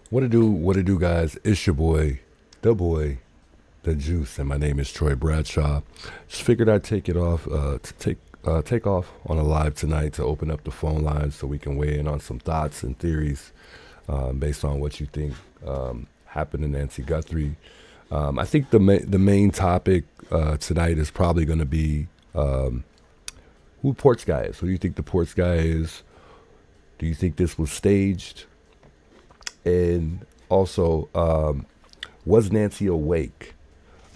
What it do, guys? It's your boy, the Juice, and my name is Troy Bradshaw. Just figured I'd take off on a live tonight to open up the phone lines so we can weigh in on some thoughts and theories based on what you think happened to Nancy Guthrie. I think the main topic tonight is probably going to be who Porch guy is. Who do you think the Porch guy is? Do you think this was staged? And also, was Nancy awake?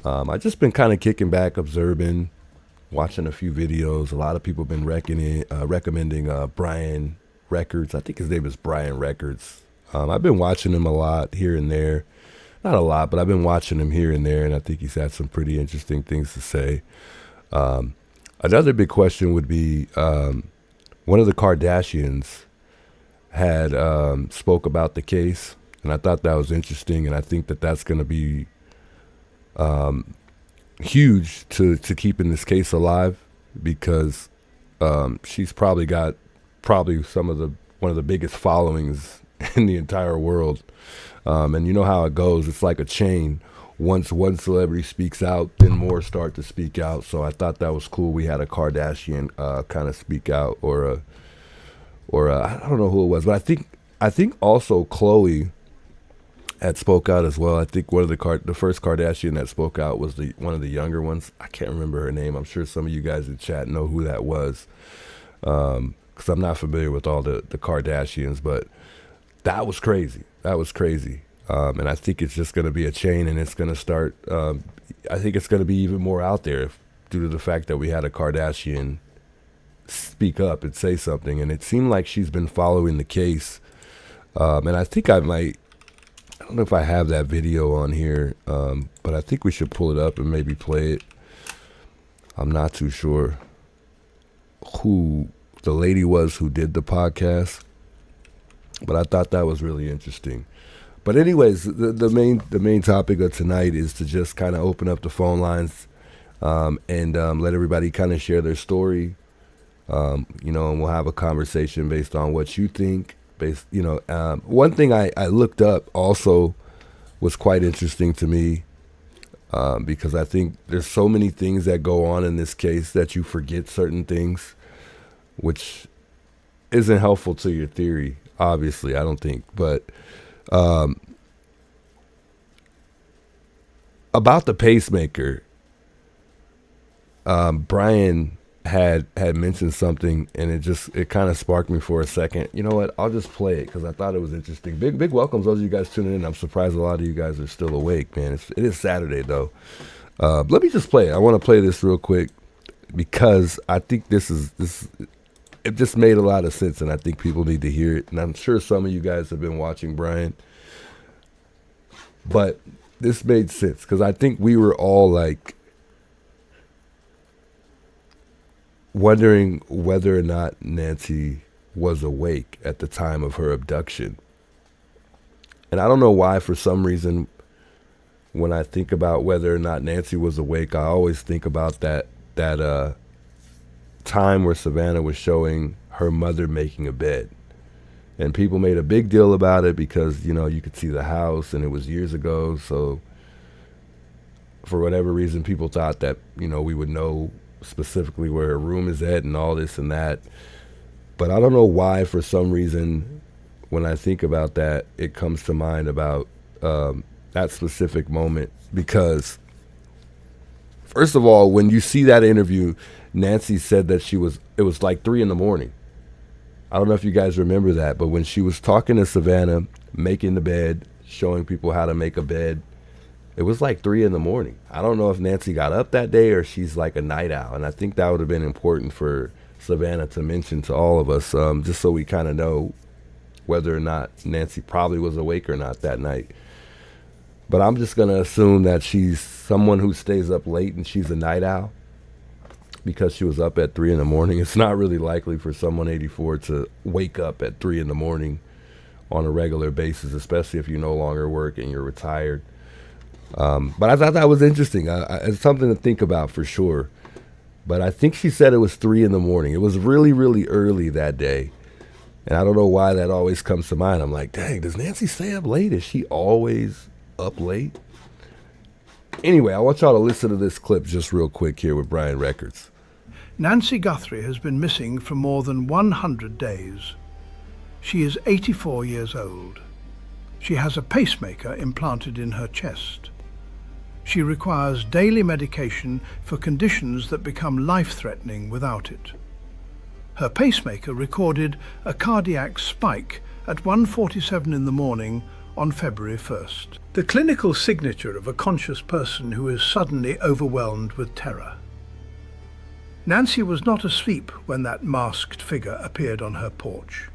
I just been kind of kicking back, observing, watching a few videos. A lot of people been recommending Brian Records. I think his name is Brian Records. I've been watching him a lot here and there. Not a lot, but I've been watching him here and there, and I think he's had some pretty interesting things to say. Another big question would be one of the Kardashians had spoke about the case, and I thought that was interesting, and I think that that's going to be huge to keeping this case alive because she's probably got one of the biggest followings in the entire world, and you know how it goes. It's like a chain. Once one celebrity speaks out, then more start to speak out. So I thought that was cool. We had a Kardashian kind of speak out, or I don't know who it was, but I think also Chloe had spoke out as well. I think one of the first Kardashian that spoke out was one of the younger ones. I can't remember her name. I'm sure some of you guys in chat know who that was, because I'm not familiar with all the Kardashians, but that was crazy. That was crazy. And I think it's just going to be a chain, and it's going to start. I think it's going to be even more out there due to the fact that we had a Kardashian speak up and say something, and it seemed like she's been following the case. And I think I don't know if I have that video on here, but I think we should pull it up and maybe play it. I'm not too sure who the lady was who did the podcast, but I thought that was really interesting. But anyways, the main topic of tonight is to just kind of open up the phone lines and let everybody kind of share their story. And we'll have a conversation based on what you think. One thing I looked up also was quite interesting to me because I think there's so many things that go on in this case that you forget certain things, which isn't helpful to your theory, obviously, I don't think. But about the pacemaker, Brian had mentioned something, and it kind of sparked me for a second. You know what? I'll just play it because I thought it was interesting. Big welcomes those of you guys tuning in. I'm surprised a lot of you guys are still awake, man. It is Saturday though. Let me just play it. I want to play this real quick because I think this it just made a lot of sense, and I think people need to hear it. And I'm sure some of you guys have been watching Brian, but this made sense because I think we were all like wondering whether or not Nancy was awake at the time of her abduction. And I don't know why, for some reason, when I think about whether or not Nancy was awake, I always think about that time where Savannah was showing her mother making a bed. And people made a big deal about it because, you could see the house and it was years ago. So for whatever reason, people thought that, we would know specifically where her room is at and all this and that. But I don't know why, for some reason, when I think about that, it comes to mind about that specific moment. Because first of all, when you see that interview, Nancy said that it was like 3 a.m. I don't know if you guys remember that, but when she was talking to Savannah, making the bed, showing people how to make a bed, it was like 3 a.m. I don't know if Nancy got up that day or she's like a night owl. And I think that would have been important for Savannah to mention to all of us, just so we kind of know whether or not Nancy probably was awake or not that night. But I'm just going to assume that she's someone who stays up late and she's a night owl because she was up at 3 a.m. It's not really likely for someone 84 to wake up at 3 a.m. on a regular basis, especially if you no longer work and you're retired. But I thought that was interesting. It's something to think about for sure. But I think she said it was 3 a.m. It was really, really early that day. And I don't know why that always comes to mind. I'm like, dang, does Nancy stay up late? Is she always up late? Anyway, I want y'all to listen to this clip just real quick here with Brian Records. Nancy Guthrie has been missing for more than 100 days. She is 84 years old. She has a pacemaker implanted in her chest. She requires daily medication for conditions that become life-threatening without it. Her pacemaker recorded a cardiac spike at 1:47 in the morning on February 1st. The clinical signature of a conscious person who is suddenly overwhelmed with terror. Nancy was not asleep when that masked figure appeared on her porch.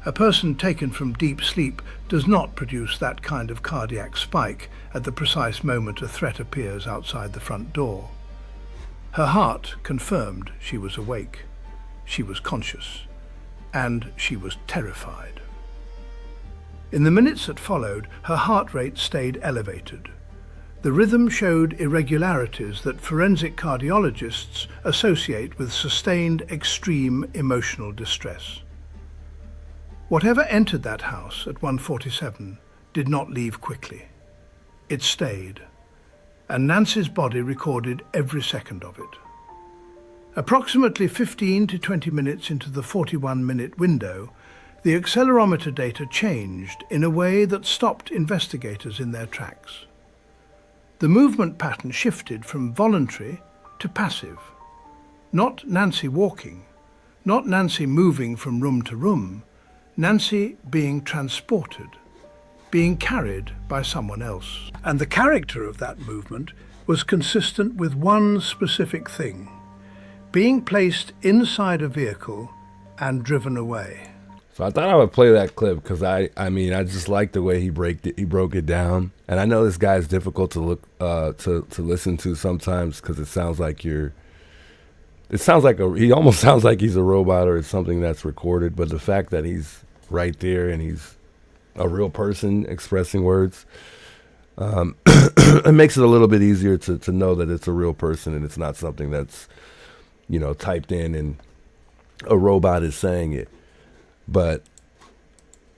A person taken from deep sleep does not produce that kind of cardiac spike at the precise moment a threat appears outside the front door. Her heart confirmed she was awake, she was conscious, and she was terrified. In the minutes that followed, her heart rate stayed elevated. The rhythm showed irregularities that forensic cardiologists associate with sustained extreme emotional distress. Whatever entered that house at 1:47 did not leave quickly. It stayed, and Nancy's body recorded every second of it. Approximately 15 to 20 minutes into the 41-minute window, the accelerometer data changed in a way that stopped investigators in their tracks. The movement pattern shifted from voluntary to passive. Not Nancy walking, not Nancy moving from room to room, Nancy being transported, being carried by someone else. And the character of that movement was consistent with one specific thing: being placed inside a vehicle and driven away. So I thought I would play that clip because I just like the way he broke it down. And I know this guy is difficult to look to listen to sometimes because it sounds like he almost sounds like he's a robot or it's something that's recorded. But the fact that he's right there and he's a real person expressing words, it makes it a little bit easier to know that it's a real person and it's not something that's, typed in and a robot is saying it. But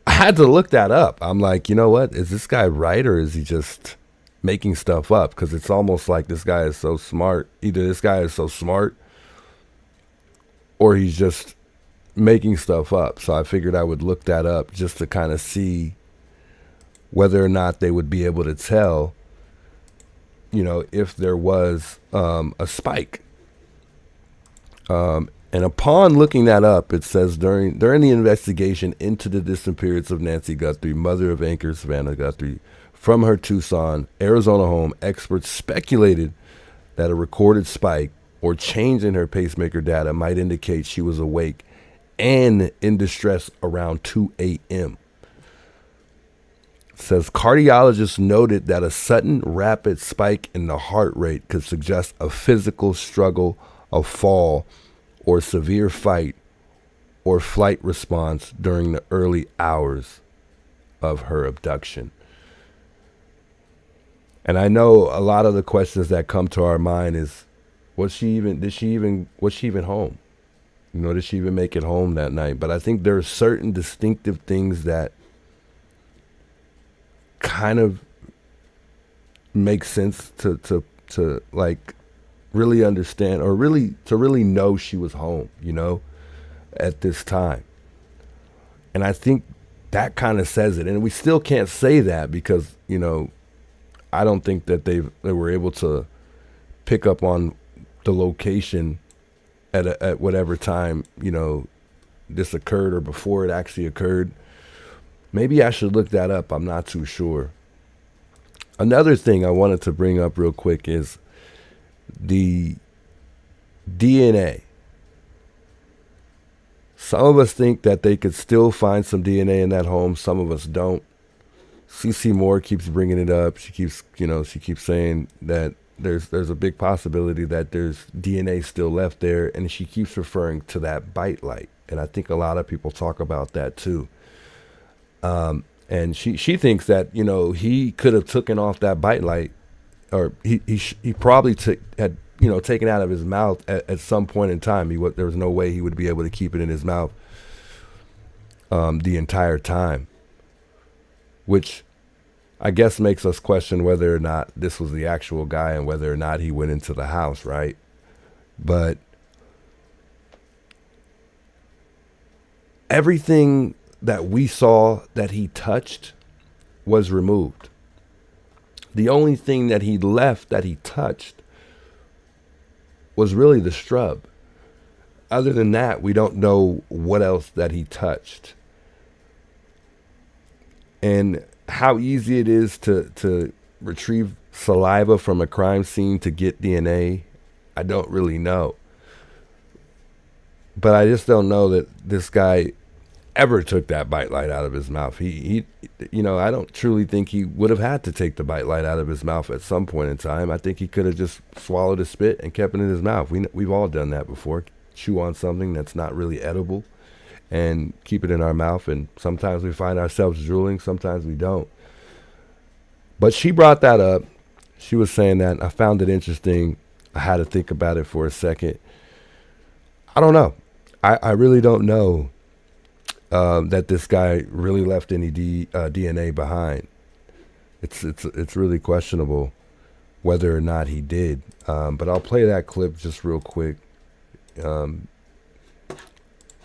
I had to look that up. I'm like, you know what? Is this guy right or is he just making stuff up? Because it's almost like this guy is so smart. Either this guy is so smart or he's just making stuff up. So I figured I would look that up just to kind of see whether or not they would be able to tell, if there was a spike. And upon looking that up, it says during the investigation into the disappearance of Nancy Guthrie, mother of anchor Savannah Guthrie, from her Tucson, Arizona home, experts speculated that a recorded spike or change in her pacemaker data might indicate she was awake and in distress around 2 a.m. It says cardiologists noted that a sudden rapid spike in the heart rate could suggest a physical struggle, a fall, or severe fight or flight response during the early hours of her abduction. And I know a lot of the questions that come to our mind is, was she even home? Did she even make it home that night? But I think there are certain distinctive things that kind of make sense to like really understand or to really know she was home, at this time. And I think that kind of says it. And we still can't say that because, I don't think that they were able to pick up on the location at whatever time, this occurred or before it actually occurred. Maybe I should look that up. I'm not too sure. Another thing I wanted to bring up real quick is the DNA. Some of us think that they could still find some DNA in that home. Some of us don't. CeCe Moore keeps bringing it up. She keeps saying that there's a big possibility that there's DNA still left there, and she keeps referring to that bite light. And I think a lot of people talk about that too. And she thinks that he could have taken off that bite light, or he probably had taken out of his mouth at some point in time. There was no way he would be able to keep it in his mouth. the entire time, which I guess makes us question whether or not this was the actual guy and whether or not he went into the house, right? But everything that we saw that he touched was removed. The only thing that he left that he touched was really the strub. Other than that, we don't know what else that he touched. And how easy it is to retrieve saliva from a crime scene to get DNA, I don't really know. But I just don't know that this guy ever took that bite light out of his mouth. He I don't truly think he would have had to take the bite light out of his mouth at some point in time. I think he could have just swallowed a spit and kept it in his mouth. We've all done that before. Chew on something that's not really edible and keep it in our mouth, and sometimes we find ourselves drooling, sometimes we don't. But she brought that up. She was saying that, and I found it interesting. I had to think about it for a second. I don't know. I really don't know that this guy really left any DNA behind. It's really questionable whether or not he did. But I'll play that clip just real quick.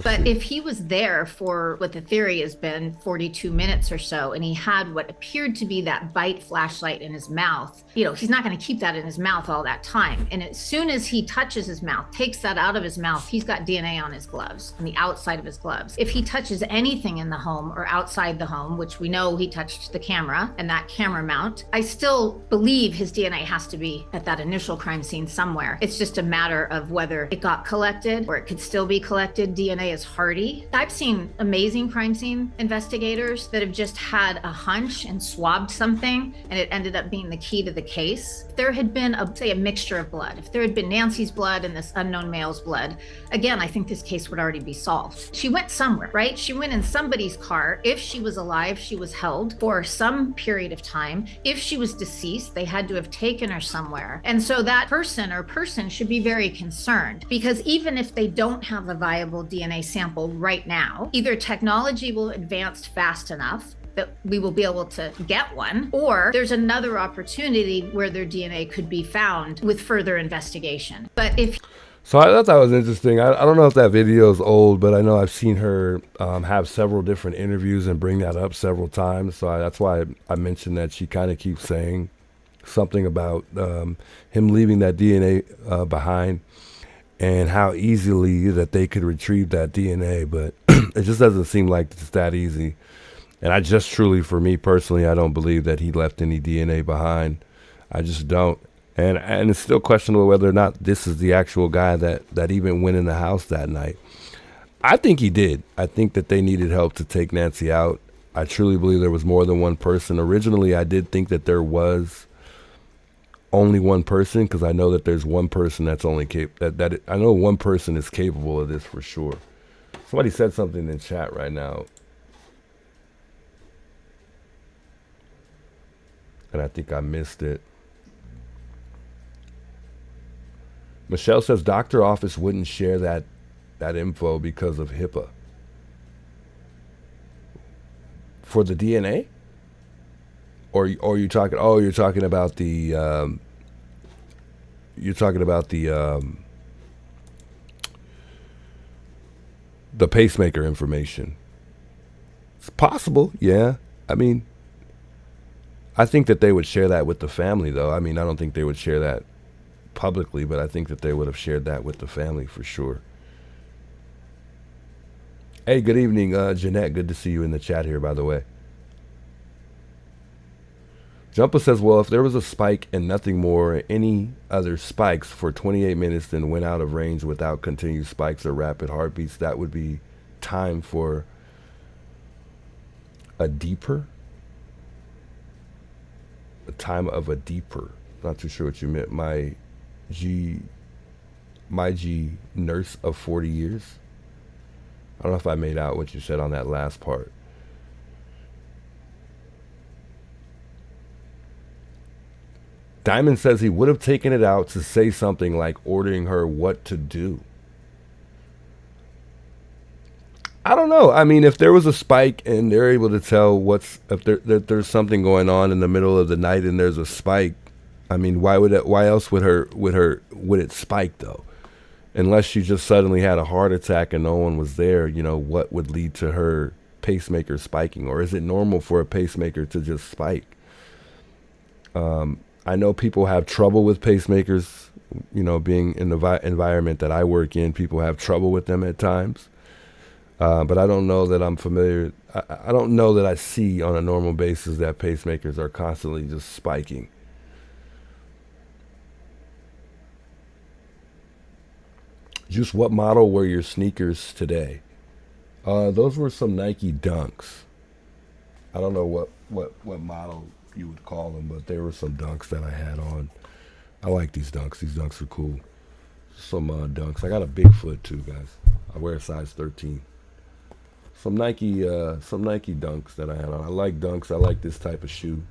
But if he was there for what the theory has been 42 minutes or so, and he had what appeared to be that bite flashlight in his mouth, he's not going to keep that in his mouth all that time. And as soon as he touches his mouth, takes that out of his mouth, he's got DNA on his gloves, on the outside of his gloves. If he touches anything in the home or outside the home, which we know he touched the camera and that camera mount, I still believe his DNA has to be at that initial crime scene somewhere. It's just a matter of whether it got collected or it could still be collected. DNA is hardy. I've seen amazing crime scene investigators that have just had a hunch and swabbed something, and it ended up being the key to the case. If there had been a mixture of blood, if there had been Nancy's blood and this unknown male's blood, again, I think this case would already be solved. She went somewhere, right? She went in somebody's car. If she was alive, she was held for some period of time. If she was deceased, they had to have taken her somewhere. And so that person should be very concerned, because even if they don't have a viable DNA sample right now, either technology will advance fast enough that we will be able to get one, or there's another opportunity where their DNA could be found with further investigation. But if So I thought that was interesting. I don't know if that video is old, but I know I've seen her have several different interviews and bring that up several times. So that's why I mentioned that she kind of keeps saying something about him leaving that DNA behind and how easily that they could retrieve that DNA. But it just doesn't seem like it's that easy. And I just truly, for me personally, I don't believe that he left any DNA behind. I just don't. And it's still questionable whether or not this is the actual guy that even went in the house that night. I think he did. I think that they needed help to take Nancy out. I truly believe there was more than one person. Originally, I did think that there was only one person, because I know that there's one person that's only I know one person is capable of this for sure. Somebody said something in chat right now, and I think I missed it. Michelle says doctor office wouldn't share that info because of HIPAA. For the DNA? Or you're talking about the the pacemaker information. It's possible, yeah. I mean, I think that they would share that with the family, though. I mean, I don't think they would share that publicly, but I think that they would have shared that with the family for sure. Hey, good evening, Jeanette. Good to see you in the chat here, by the way. Jumpa says, well, if there was a spike and nothing more, any other spikes for 28 minutes then went out of range without continued spikes or rapid heartbeats, that would be time for a deeper? A time of a deeper. Not too sure what you meant. My G nurse of 40 years. I don't know if I made out what you said on that last part. Diamond says he would have taken it out to say something like ordering her what to do. I don't know. I mean, if there was a spike and they're able to tell that there's something going on in the middle of the night and there's a spike, I mean, why else would it spike though? Unless she just suddenly had a heart attack and no one was there, what would lead to her pacemaker spiking? Or is it normal for a pacemaker to just spike? I know people have trouble with pacemakers, being in the environment that I work in, people have trouble with them at times. But I don't know that I'm familiar. I don't know that I see on a normal basis that pacemakers are constantly just spiking. Just what model were your sneakers today? Those were some Nike Dunks. I don't know what model you would call them, but there were some Dunks that I had on. I like these Dunks. These Dunks are cool. Some Dunks. I got a big foot too, guys. I wear a size 13. Some Nike Dunks that I had on. I like Dunks. I like this type of shoe.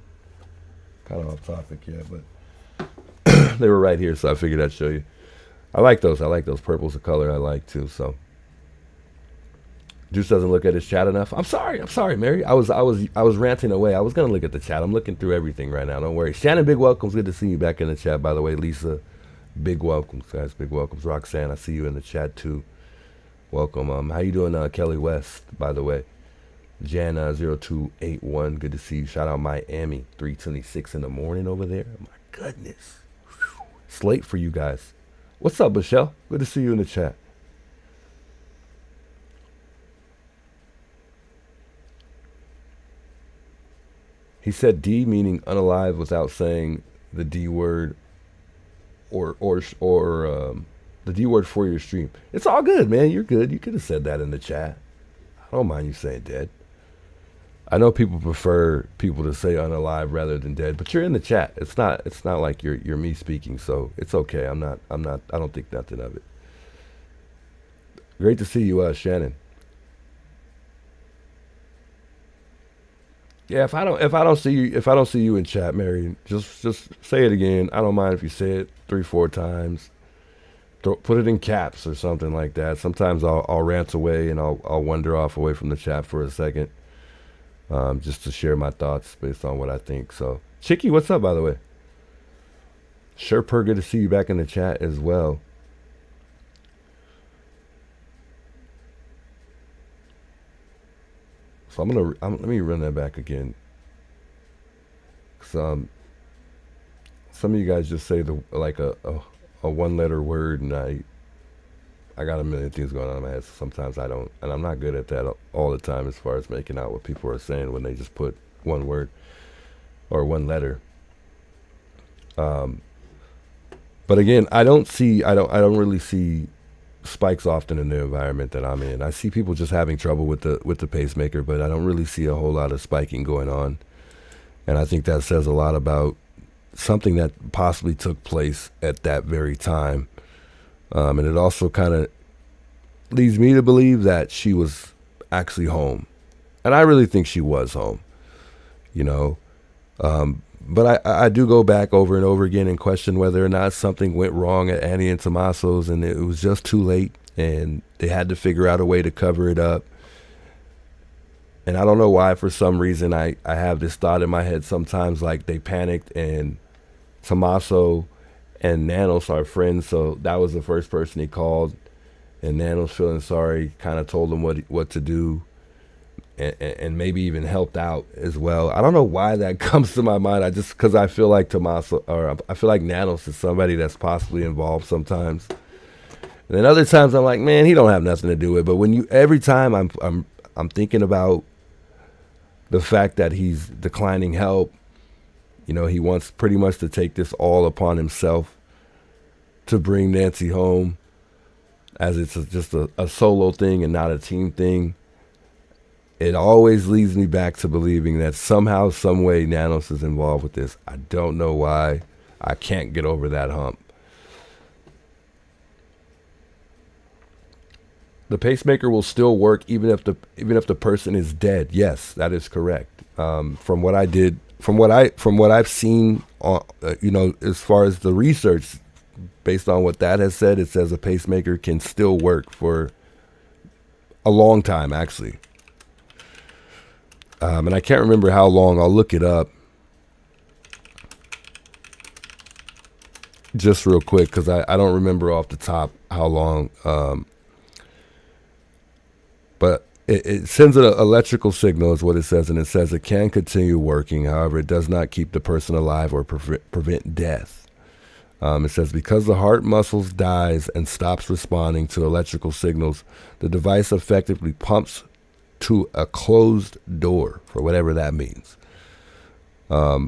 Kind of off topic, yeah, but they were right here, so I figured I'd show you. I like those. Purple's a color I like too. So Juice doesn't look at his chat enough. I'm sorry, Mary. I was ranting away. I was gonna look at the chat. I'm looking through everything right now. Don't worry. Shannon, big welcomes. Good to see you back in the chat. By the way, Lisa, big welcomes, guys. Big welcomes. Roxanne, I see you in the chat too. Welcome. How you doing, Kelly West? By the way, Jan 0281. Good to see you. Shout out Miami 3:26 in the morning over there. My goodness, it's late for you guys. What's up, Michelle? Good to see you in the chat. He said D meaning unalive without saying the D word or the D word for your stream. It's all good, man. You're good. You could have said that in the chat. I don't mind you saying dead. I know people prefer people to say unalive rather than dead, but you're in the chat. It's not like you're me speaking, so it's okay. I don't think nothing of it. Great to see you, Shannon. Yeah, if I don't see you in chat, Mary, just say it again. I don't mind if you say it 3-4 times. Put it in caps or something like that. Sometimes I'll rant away and I'll wander off away from the chat for a second, just to share my thoughts based on what I think. So, Chicky, what's up, by the way? Sherper, good to see you back in the chat as well. So let me run that back again. Some of you guys just say a one-letter word, and I got a million things going on in my head. So sometimes I don't, and I'm not good at that all the time as far as making out what people are saying when they just put one word or one letter. But again, I don't really see spikes often in the environment that I'm in. I see people just having trouble with the pacemaker, but I don't really see a whole lot of spiking going on. And I think that says a lot about something that possibly took place at that very time. And it also kind of leads me to believe that she was actually home. And I really think she was home, But I do go back over and over again and question whether or not something went wrong at Annie and Tommaso's and it was just too late and they had to figure out a way to cover it up. And I don't know why, for some reason, I have this thought in my head sometimes, like they panicked and Tommaso and Nanos are friends, so that was the first person he called. And Nanos, feeling sorry, kind of told him what to do. And maybe even helped out as well. I don't know why that comes to my mind. Because I feel like I feel like Nanos is somebody that's possibly involved sometimes. And then other times I'm like, man, he don't have nothing to do with it. But every time I'm thinking about the fact that he's declining help, he wants pretty much to take this all upon himself to bring Nancy home, as it's just a solo thing and not a team thing. It always leads me back to believing that somehow, some way, Nanos is involved with this. I don't know why. I can't get over that hump. The pacemaker will still work even if the person is dead. Yes, that is correct. From what I've seen, as far as the research, based on what that has said, it says a pacemaker can still work for a long time, actually. And I can't remember how long. I'll look it up just real quick because I don't remember off the top how long. But it sends an electrical signal is what it says, and it says it can continue working. However, it does not keep the person alive or prevent death. It says because the heart muscles dies and stops responding to electrical signals, the device effectively pumps to a closed door, for whatever that means. I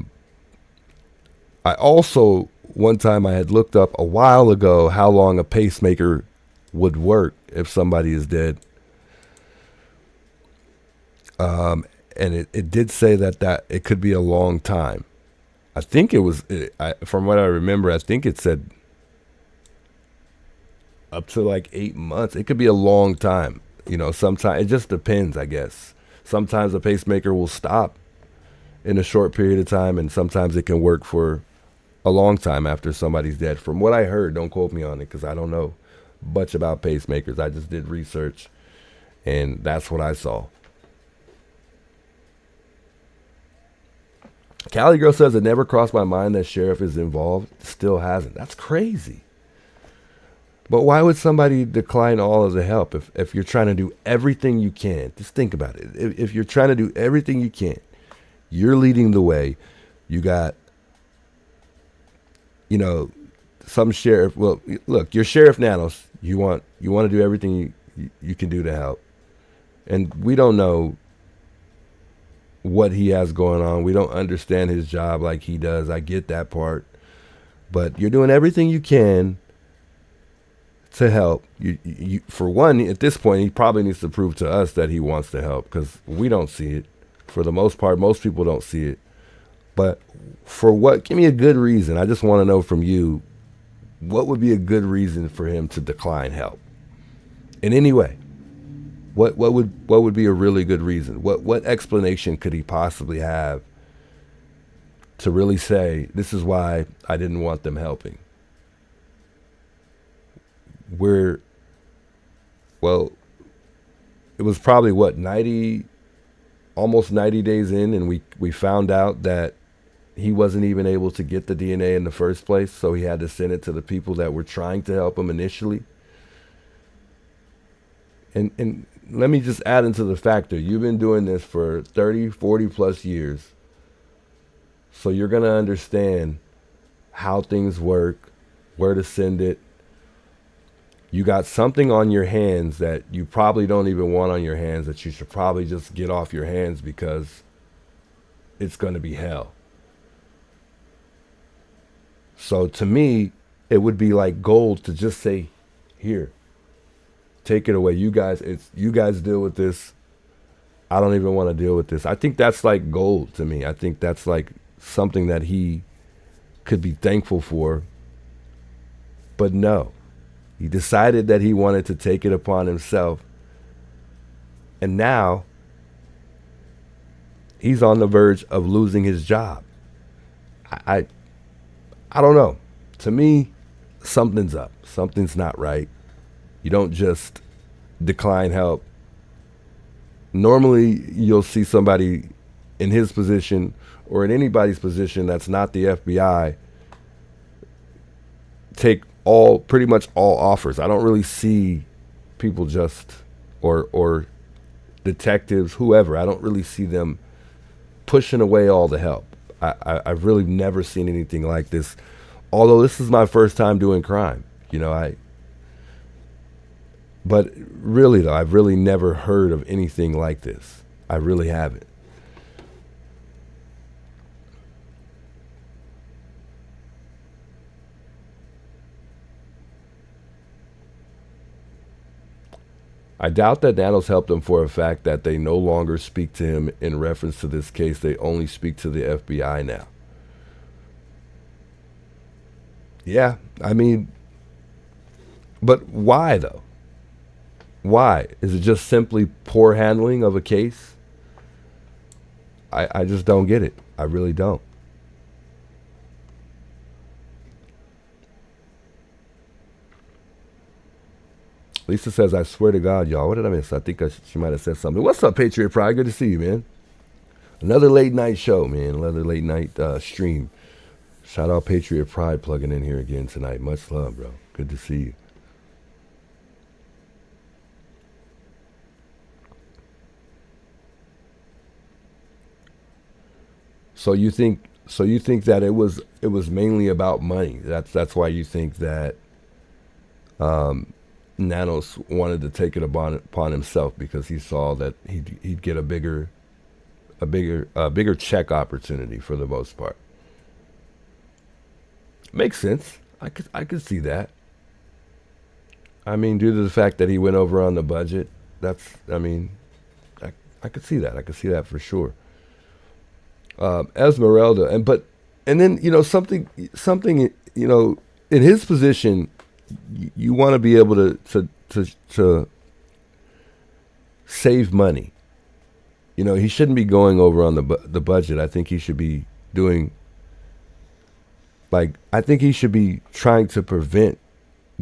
also, one time I had looked up a while ago how long a pacemaker would work if somebody is dead. And it did say that it could be a long time. I think it was, from what I remember, I think it said up to like 8 months. It could be a long time. You know, sometimes it just depends, I guess. Sometimes a pacemaker will stop in a short period of time, and sometimes it can work for a long time after somebody's dead. From what I heard, don't quote me on it because I don't know much about pacemakers. I just did research, and that's what I saw. Cali Girl says it never crossed my mind that sheriff is involved. Still hasn't. That's crazy. But why would somebody decline all of the help if you're trying to do everything you can? Just think about it. If you're trying to do everything you can, you're leading the way. You got, you know, some sheriff. Well, look, you're Sheriff Nanos. You want to do everything you can do to help. And we don't know what he has going on. We don't understand his job like he does. I get that part. But you're doing everything you can to help. You for one, at this point, he probably needs to prove to us that he wants to help because we don't see it. For the most part, most people don't see it. But for what? Give me a good reason. I just want to know from you, what would be a good reason for him to decline help in any way? What would be a really good reason? What explanation could he possibly have to really say, this is why I didn't want them helping? Well, it was probably almost 90 days in, and we found out that he wasn't even able to get the DNA in the first place, so he had to send it to the people that were trying to help him initially. And let me just add into the factor, you've been doing this for 30, 40 plus years. So you're going to understand how things work, where to send it. You got something on your hands that you probably don't even want on your hands that you should probably just get off your hands because it's going to be hell. So to me, it would be like gold to just say, here, take it away. You guys deal with this. I don't even want to deal with this. I think that's like gold to me. I think that's like something that he could be thankful for. But no, he decided that he wanted to take it upon himself. And now he's on the verge of losing his job. I don't know. To me, something's up. Something's not right. You don't just decline help. Normally, you'll see somebody in his position or in anybody's position that's not the FBI take pretty much all offers. I don't really see people just, or detectives, whoever, I don't really see them pushing away all the help. I've really never seen anything like this. Although this is my first time doing crime, but really though, I've really never heard of anything like this. I really haven't. I doubt that Nanos helped them for a fact that they no longer speak to him in reference to this case. They only speak to the FBI now. Yeah, I mean, but why though? Why? Is it just simply poor handling of a case? I just don't get it. I really don't. Lisa says, I swear to God, y'all. What did I miss? I think she might have said something. What's up, Patriot Pride? Good to see you, man. Another late night show, man. Another late night stream. Shout out Patriot Pride plugging in here again tonight. Much love, bro. Good to see you. So you think that it was mainly about money. That's why you think that Nanos wanted to take it upon himself, because he saw that he'd get a bigger check opportunity for the most part. Makes sense. I could see that. I mean, due to the fact that he went over on the budget, I could see that. I could see that for sure. Esmeralda, and then something in his position, you want to be able to save money. He shouldn't be going over on the budget. I think he should be doing, I think he should be trying to prevent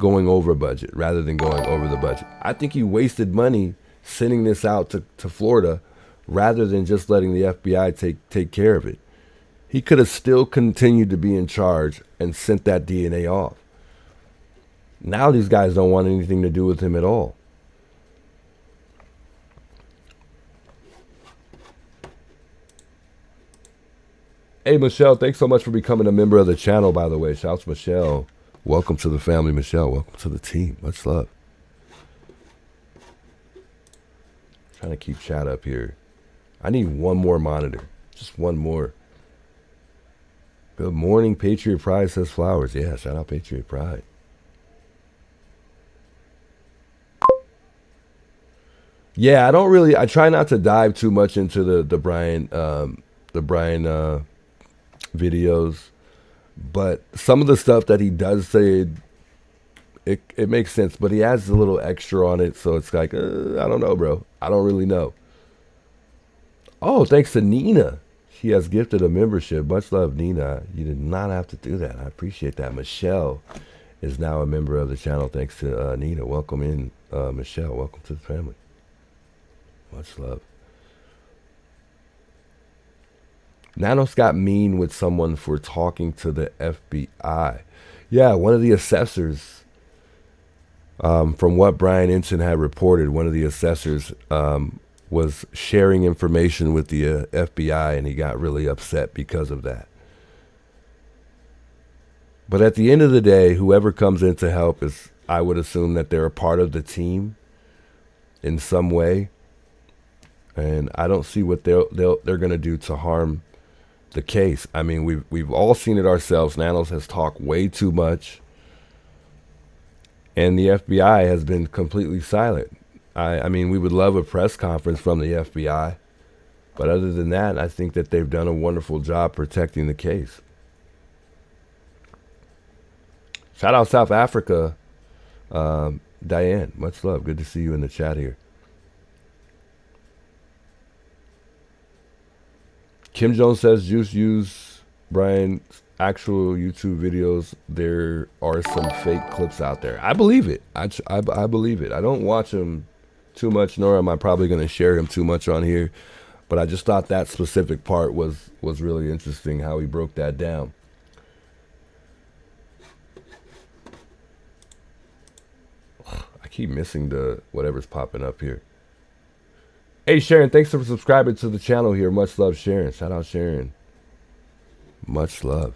going over budget rather than going over the budget. I think he wasted money sending this out to Florida rather than just letting the FBI take care of it. He could have still continued to be in charge and sent that DNA off. Now these guys don't want anything to do with him at all. Hey, Michelle, thanks so much for becoming a member of the channel, by the way. Shouts, Michelle. Welcome to the family, Michelle. Welcome to the team. Much love. Trying to keep chat up here. I need one more monitor. Just one more. Good morning, Patriot Pride says flowers. Yeah, shout out Patriot Pride. Yeah, I try not to dive too much into the Brian videos, but some of the stuff that he does say, it makes sense, but he adds a little extra on it, so it's like, I don't know, bro. I don't really know. Oh, thanks to Nina. She has gifted a membership. Much love, Nina. You did not have to do that. I appreciate that. Michelle is now a member of the channel. Thanks to Nina. Welcome in, Michelle. Welcome to the family. Much love. Nanos got mean with someone for talking to the FBI. Yeah, one of the assessors, from what Brian Ensign had reported, one of the assessors was sharing information with the FBI, and he got really upset because of that. But at the end of the day, whoever comes in to help is, I would assume that they're a part of the team in some way. And I don't see what they're going to do to harm the case. I mean, we've all seen it ourselves. Nanos has talked way too much, and the FBI has been completely silent. I mean, we would love a press conference from the FBI, but other than that, I think that they've done a wonderful job protecting the case. Shout out South Africa, Diane. Much love. Good to see you in the chat here. Kim Jones says, Juice, use Brian's actual YouTube videos. There are some fake clips out there. I believe it. I believe it. I don't watch him too much, nor am I probably going to share him too much on here. But I just thought that specific part was really interesting, how he broke that down. I keep missing the whatever's popping up here. Hey, Sharon, thanks for subscribing to the channel here. Much love, Sharon. Shout out, Sharon. Much love.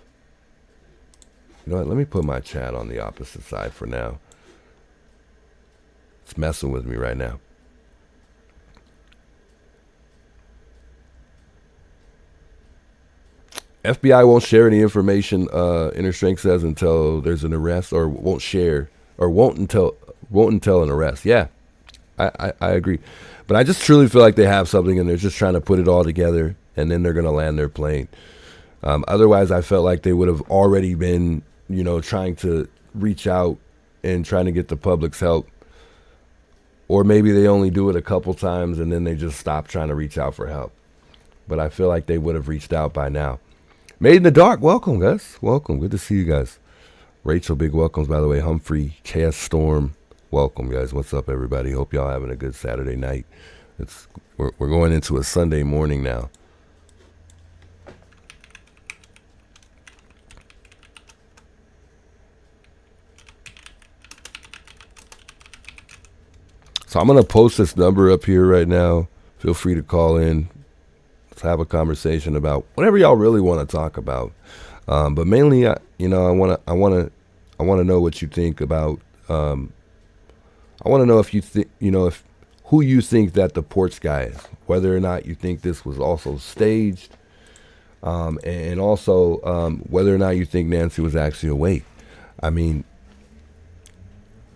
You know what? Let me put my chat on the opposite side for now. It's messing with me right now. FBI won't share any information, Inner Strength says, until there's an arrest, or won't share, or won't until an arrest. Yeah, I agree. But I just truly feel like they have something and they're just trying to put it all together, and then they're going to land their plane. Otherwise, I felt like they would have already been, trying to reach out and trying to get the public's help. Or maybe they only do it a couple times and then they just stop trying to reach out for help. But I feel like they would have reached out by now. Made in the Dark, welcome, guys. Welcome. Good to see you guys. Rachel, big welcomes, by the way. Humphrey, KS Storm, Welcome, guys. What's up, everybody? Hope y'all having a good Saturday night. We're going into a Sunday morning now. So I'm going to post this number up here right now. Feel free to call in. Let's have a conversation about whatever y'all really want to talk about. But mainly, I want to know what you think about. I want to know if you think, if who you think that the Porch guy is, whether or not you think this was also staged, and also whether or not you think Nancy was actually awake. I mean,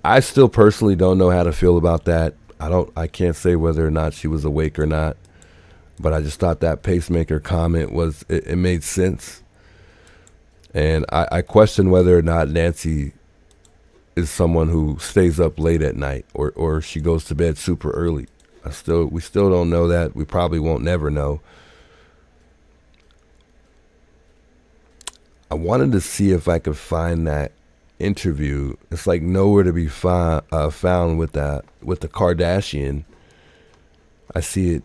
I still personally don't know how to feel about that. I can't say whether or not she was awake or not, but I just thought that pacemaker comment it made sense. And I question whether or not Nancy is someone who stays up late at night or she goes to bed super early. We still don't know that. We probably won't never know. I wanted to see if I could find that interview. It's like nowhere to be found with the Kardashian. I see it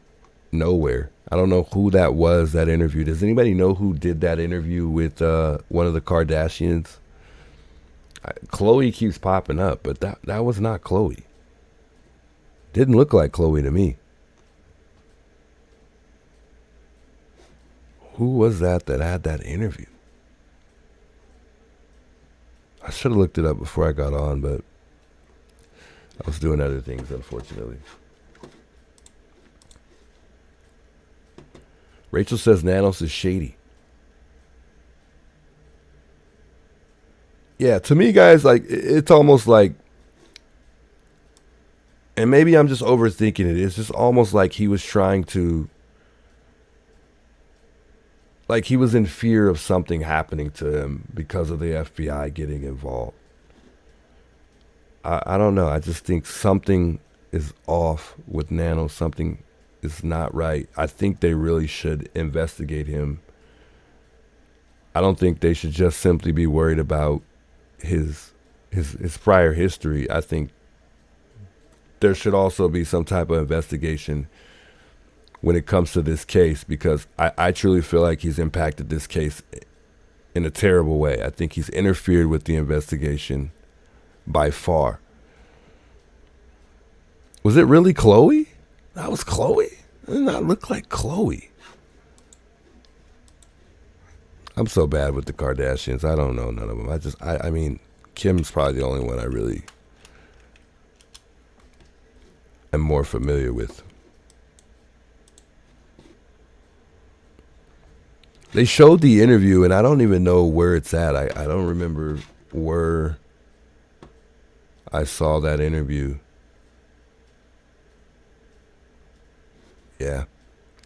nowhere. I don't know who that was that interview. Does anybody know who did that interview with one of the Kardashians? Khloe keeps popping up, but that was not Khloe. Didn't look like Khloe to me. Who was that had that interview? I should have looked it up before I got on, but I was doing other things, unfortunately. Rachel says Nanos is shady. Yeah, to me, guys, like, it's almost like, and maybe I'm just overthinking it. It's just almost like he was trying to, like he was in fear of something happening to him because of the FBI getting involved. I don't know. I just think something is off with Nano. Something is not right. I think they really should investigate him. I don't think they should just simply be worried about his prior history. I think there should also be some type of investigation when it comes to this case, because I truly feel like he's impacted this case in a terrible way. I think he's interfered with the investigation by far. Was it really Khloe? That was Khloe? It did not look like Khloe. I'm so bad with the Kardashians. I don't know none of them. I mean, Kim's probably the only one I really am more familiar with. They showed the interview, and I don't even know where it's at. I don't remember where I saw that interview. Yeah.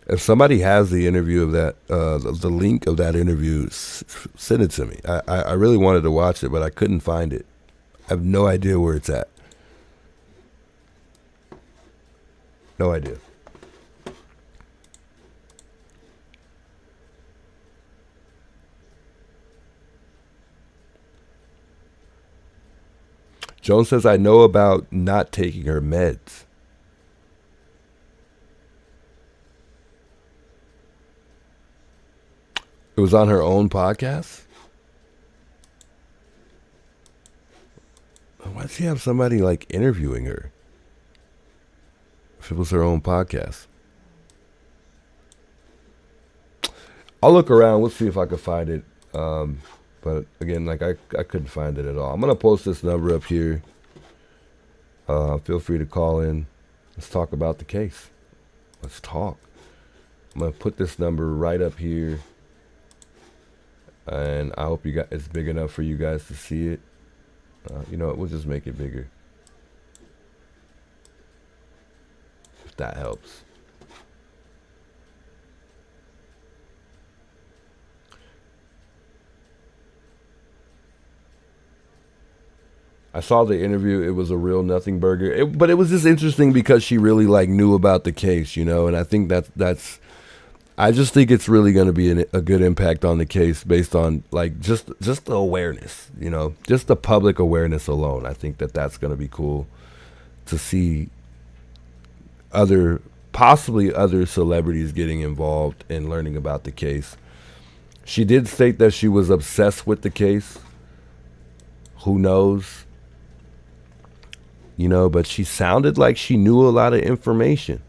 If somebody has the interview of that, the link of that interview, send it to me. I really wanted to watch it, but I couldn't find it. I have no idea where it's at. No idea. Joan says, I know about not taking her meds. It was on her own podcast? Why does she have somebody like interviewing her? If it was her own podcast. I'll look around. We'll see if I can find it. But again, like I couldn't find it at all. I'm going to post this number up here. Feel free to call in. Let's talk about the case. Let's talk. I'm going to put this number right up here. And I hope it's big enough for you guys to see it. You know what? We'll just make it bigger. If that helps. I saw the interview. It was a real nothing burger. But it was just interesting because she really like knew about the case, you know. And I think that's. I just think it's really going to be a good impact on the case based on like just the awareness, you know, just the public awareness alone. I think that's going to be cool. to see possibly other celebrities getting involved and learning about the case. She did state that she was obsessed with the case. Who knows? You know, but she sounded like she knew a lot of information.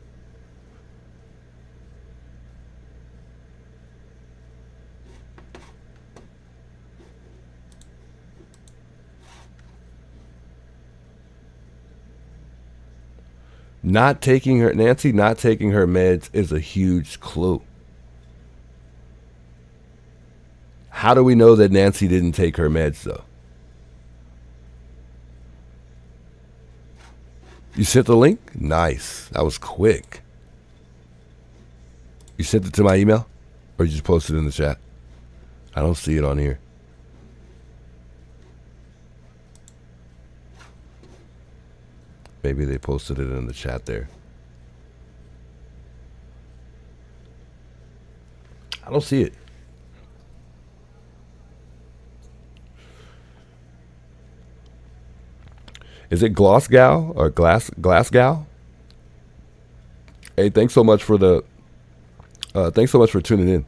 Nancy not taking her meds is a huge clue. How do we know that Nancy didn't take her meds, though? You sent the link? Nice. That was quick. You sent it to my email? Or you just posted it in the chat? I don't see it on here. Maybe they posted it in the chat there. I don't see it. Is it Glasgow or Glasgow? Hey, thanks so much for tuning in.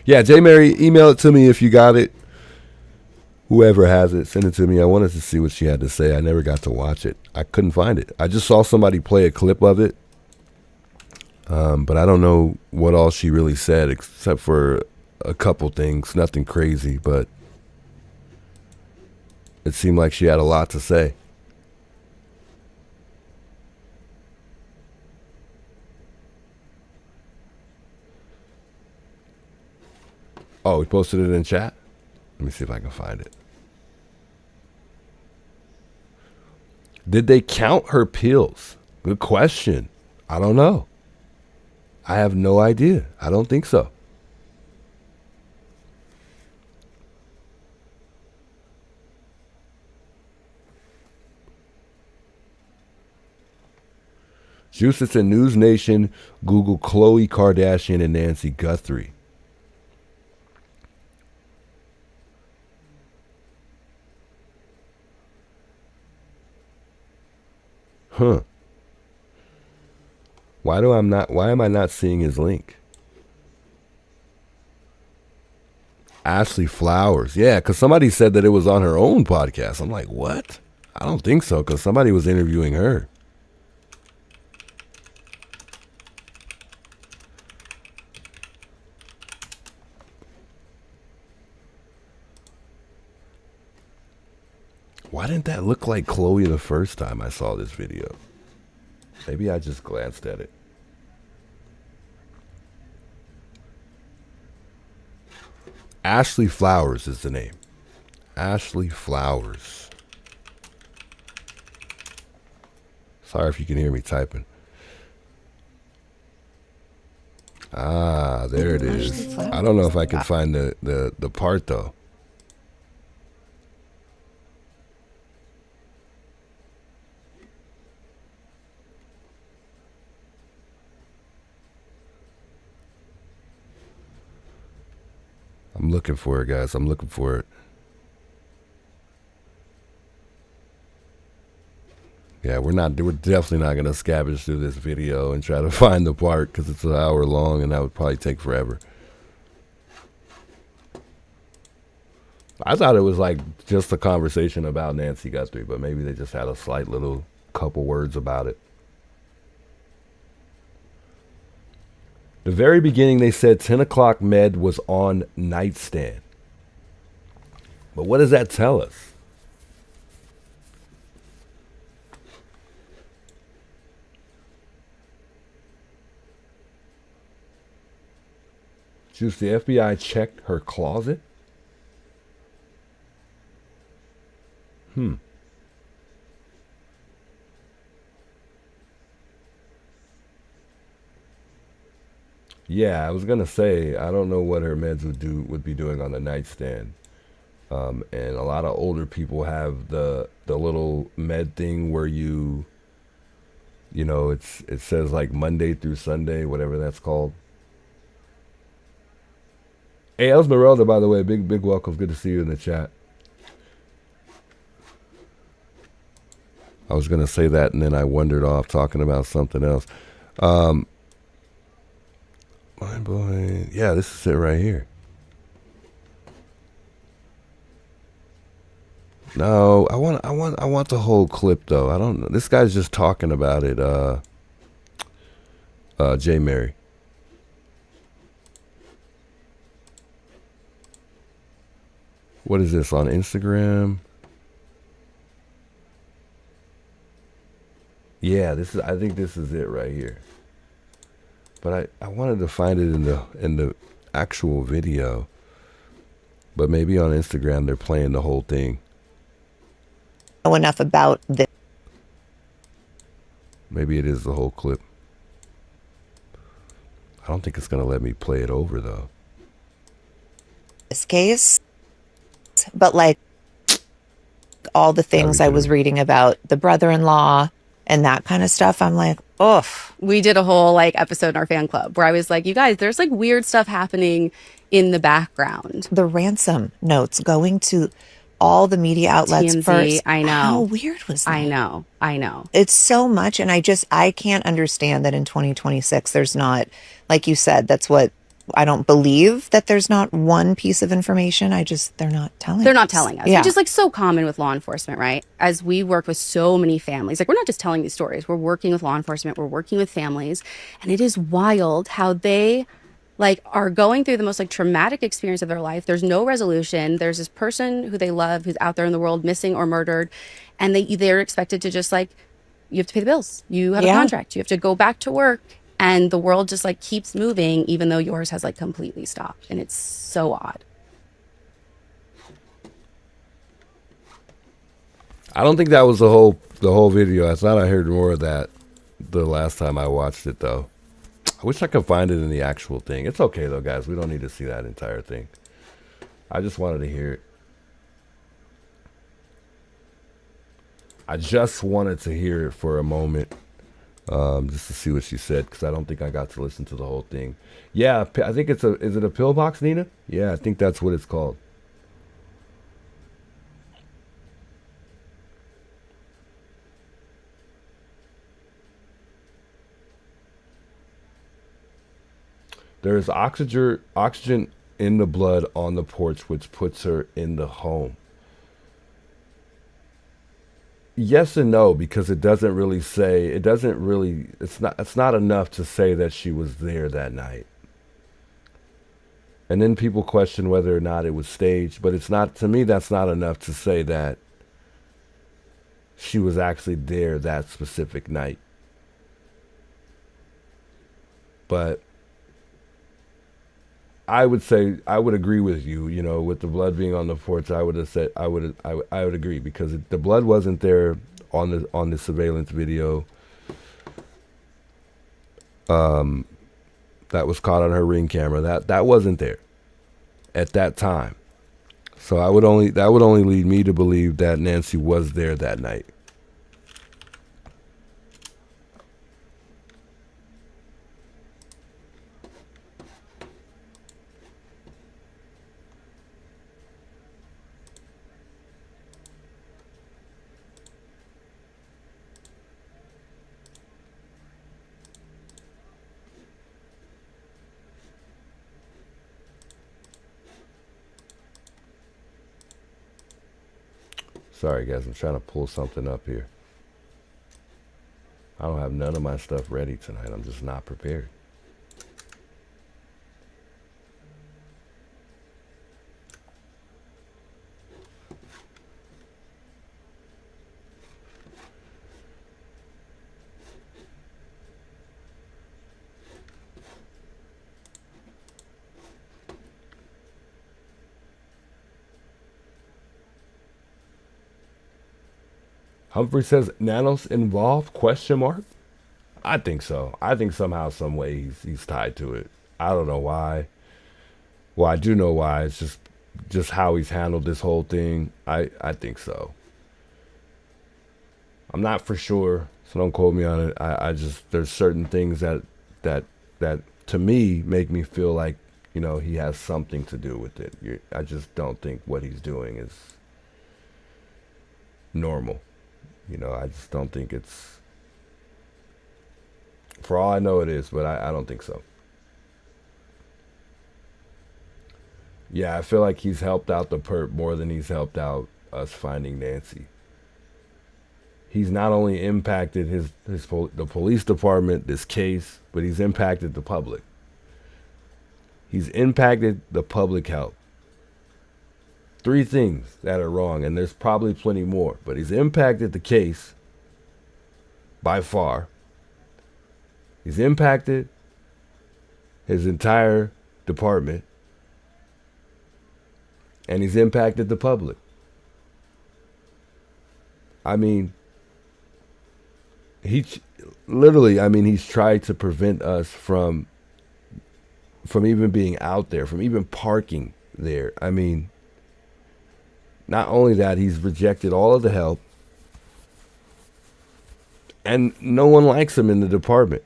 Yeah, J Mary, email it to me if you got it. Whoever has it, send it to me. I wanted to see what she had to say. I never got to watch it. I couldn't find it. I just saw somebody play a clip of it. But I don't know what all she really said, except for a couple things. Nothing crazy, but it seemed like she had a lot to say. Oh, we posted it in chat? Let me see if I can find it. Did they count her pills? Good question. I don't know. I have no idea. I don't think so. Juice, it's in News Nation. Google Khloe Kardashian and Nancy Guthrie. Huh. Why am I not seeing his link? Ashley Flowers. Yeah, because somebody said that it was on her own podcast. I'm like, what? I don't think so, because somebody was interviewing her. Why didn't that look like Khloe the first time I saw this video? Maybe I just glanced at it. Ashley Flowers is the name. Ashley Flowers. Sorry if you can hear me typing. Ah, there it is. I don't know if I can find the part though. I'm looking for it, guys. I'm looking for it. Yeah, we're definitely not going to scavenge through this video and try to find the part because it's an hour long and that would probably take forever. I thought it was like just a conversation about Nancy Guthrie, but maybe they just had a slight little couple words about it. The very beginning, they said 10 o'clock med was on nightstand. But what does that tell us? Juice, the FBI checked her closet? Yeah, I was gonna say I don't know what her meds would be doing on the nightstand, and a lot of older people have the little med thing where you know it says like Monday through Sunday, whatever that's called. Hey, Esmeralda, by the way, big welcome. Good to see you in the chat. I was going to say that, and then I wandered off talking about something else. My boy, yeah, this is it right here. No, I want the whole clip though. I don't know. This guy's just talking about it. J. Mary. What is this on Instagram? Yeah, this is. I think this is it right here. But I wanted to find it in the actual video. But maybe on Instagram they're playing the whole thing. Know enough about this. Maybe it is the whole clip. I don't think it's gonna let me play it over though. This case, but like all the things I was reading about the brother-in-law and that kind of stuff, I'm like, oh. We did a whole like episode in our fan club where I was like, you guys, there's like weird stuff happening in the background. The ransom notes going to all the media outlets TMZ, first. I know. How weird was that? I know. It's so much. And I can't understand that in 2026, there's not, like you said, that's what, I don't believe that there's not one piece of information. They're not telling us. They're not telling us, Yeah. which is like so common with law enforcement, right? As we work with so many families, like we're not just telling these stories, we're working with law enforcement, we're working with families. And it is wild how they like are going through the most like traumatic experience of their life. There's no resolution. There's this person who they love who's out there in the world missing or murdered. And they're expected to just like, you have to pay the bills. You have a contract. You have to go back to work. And the world just like keeps moving, even though yours has like completely stopped. And it's so odd. I don't think that was the whole video. I thought I heard more of that the last time I watched it though. I wish I could find it in the actual thing. It's okay though, guys. We don't need to see that entire thing. I just wanted to hear it. I just wanted to hear it for a moment. Just to see what she said, because I don't think I got to listen to the whole thing. Yeah, I think is it a pillbox, Nina? Yeah, I think that's what it's called. There is oxygen in the blood on the porch, which puts her in the home. Yes and no, because it doesn't really say, it's not enough to say that she was there that night. And then people question whether or not it was staged, but it's not, to me, that's not enough to say that she was actually there that specific night. But I would say, I would agree with you, you know, with the blood being on the porch. I would have said, I would agree, because the blood wasn't there on the surveillance video. That was caught on her Ring camera. That wasn't there at that time. So that would only lead me to believe that Nancy was there that night. Sorry guys, I'm trying to pull something up here. I don't have none of my stuff ready tonight. I'm just not prepared. Humphrey says, Nanos involved? Question mark? I think so. I think somehow, some way he's tied to it. I don't know why. Well, I do know why. It's just how he's handled this whole thing. I think so. I'm not for sure, so don't quote me on it. I just, there's certain things that to me make me feel like, you know, he has something to do with it. I just don't think what he's doing is normal. You know, I just don't think it's, for all I know it is, but I don't think so. Yeah, I feel like he's helped out the perp more than he's helped out us finding Nancy. He's not only impacted the police department, this case, but he's impacted the public. He's impacted the public health. 3 things that are wrong, and there's probably plenty more, but he's impacted the case by far. He's impacted his entire department, and he's impacted the public. I mean, he's tried to prevent us from even being out there, from even parking there. I mean, not only that, he's rejected all of the help, and no one likes him in the department.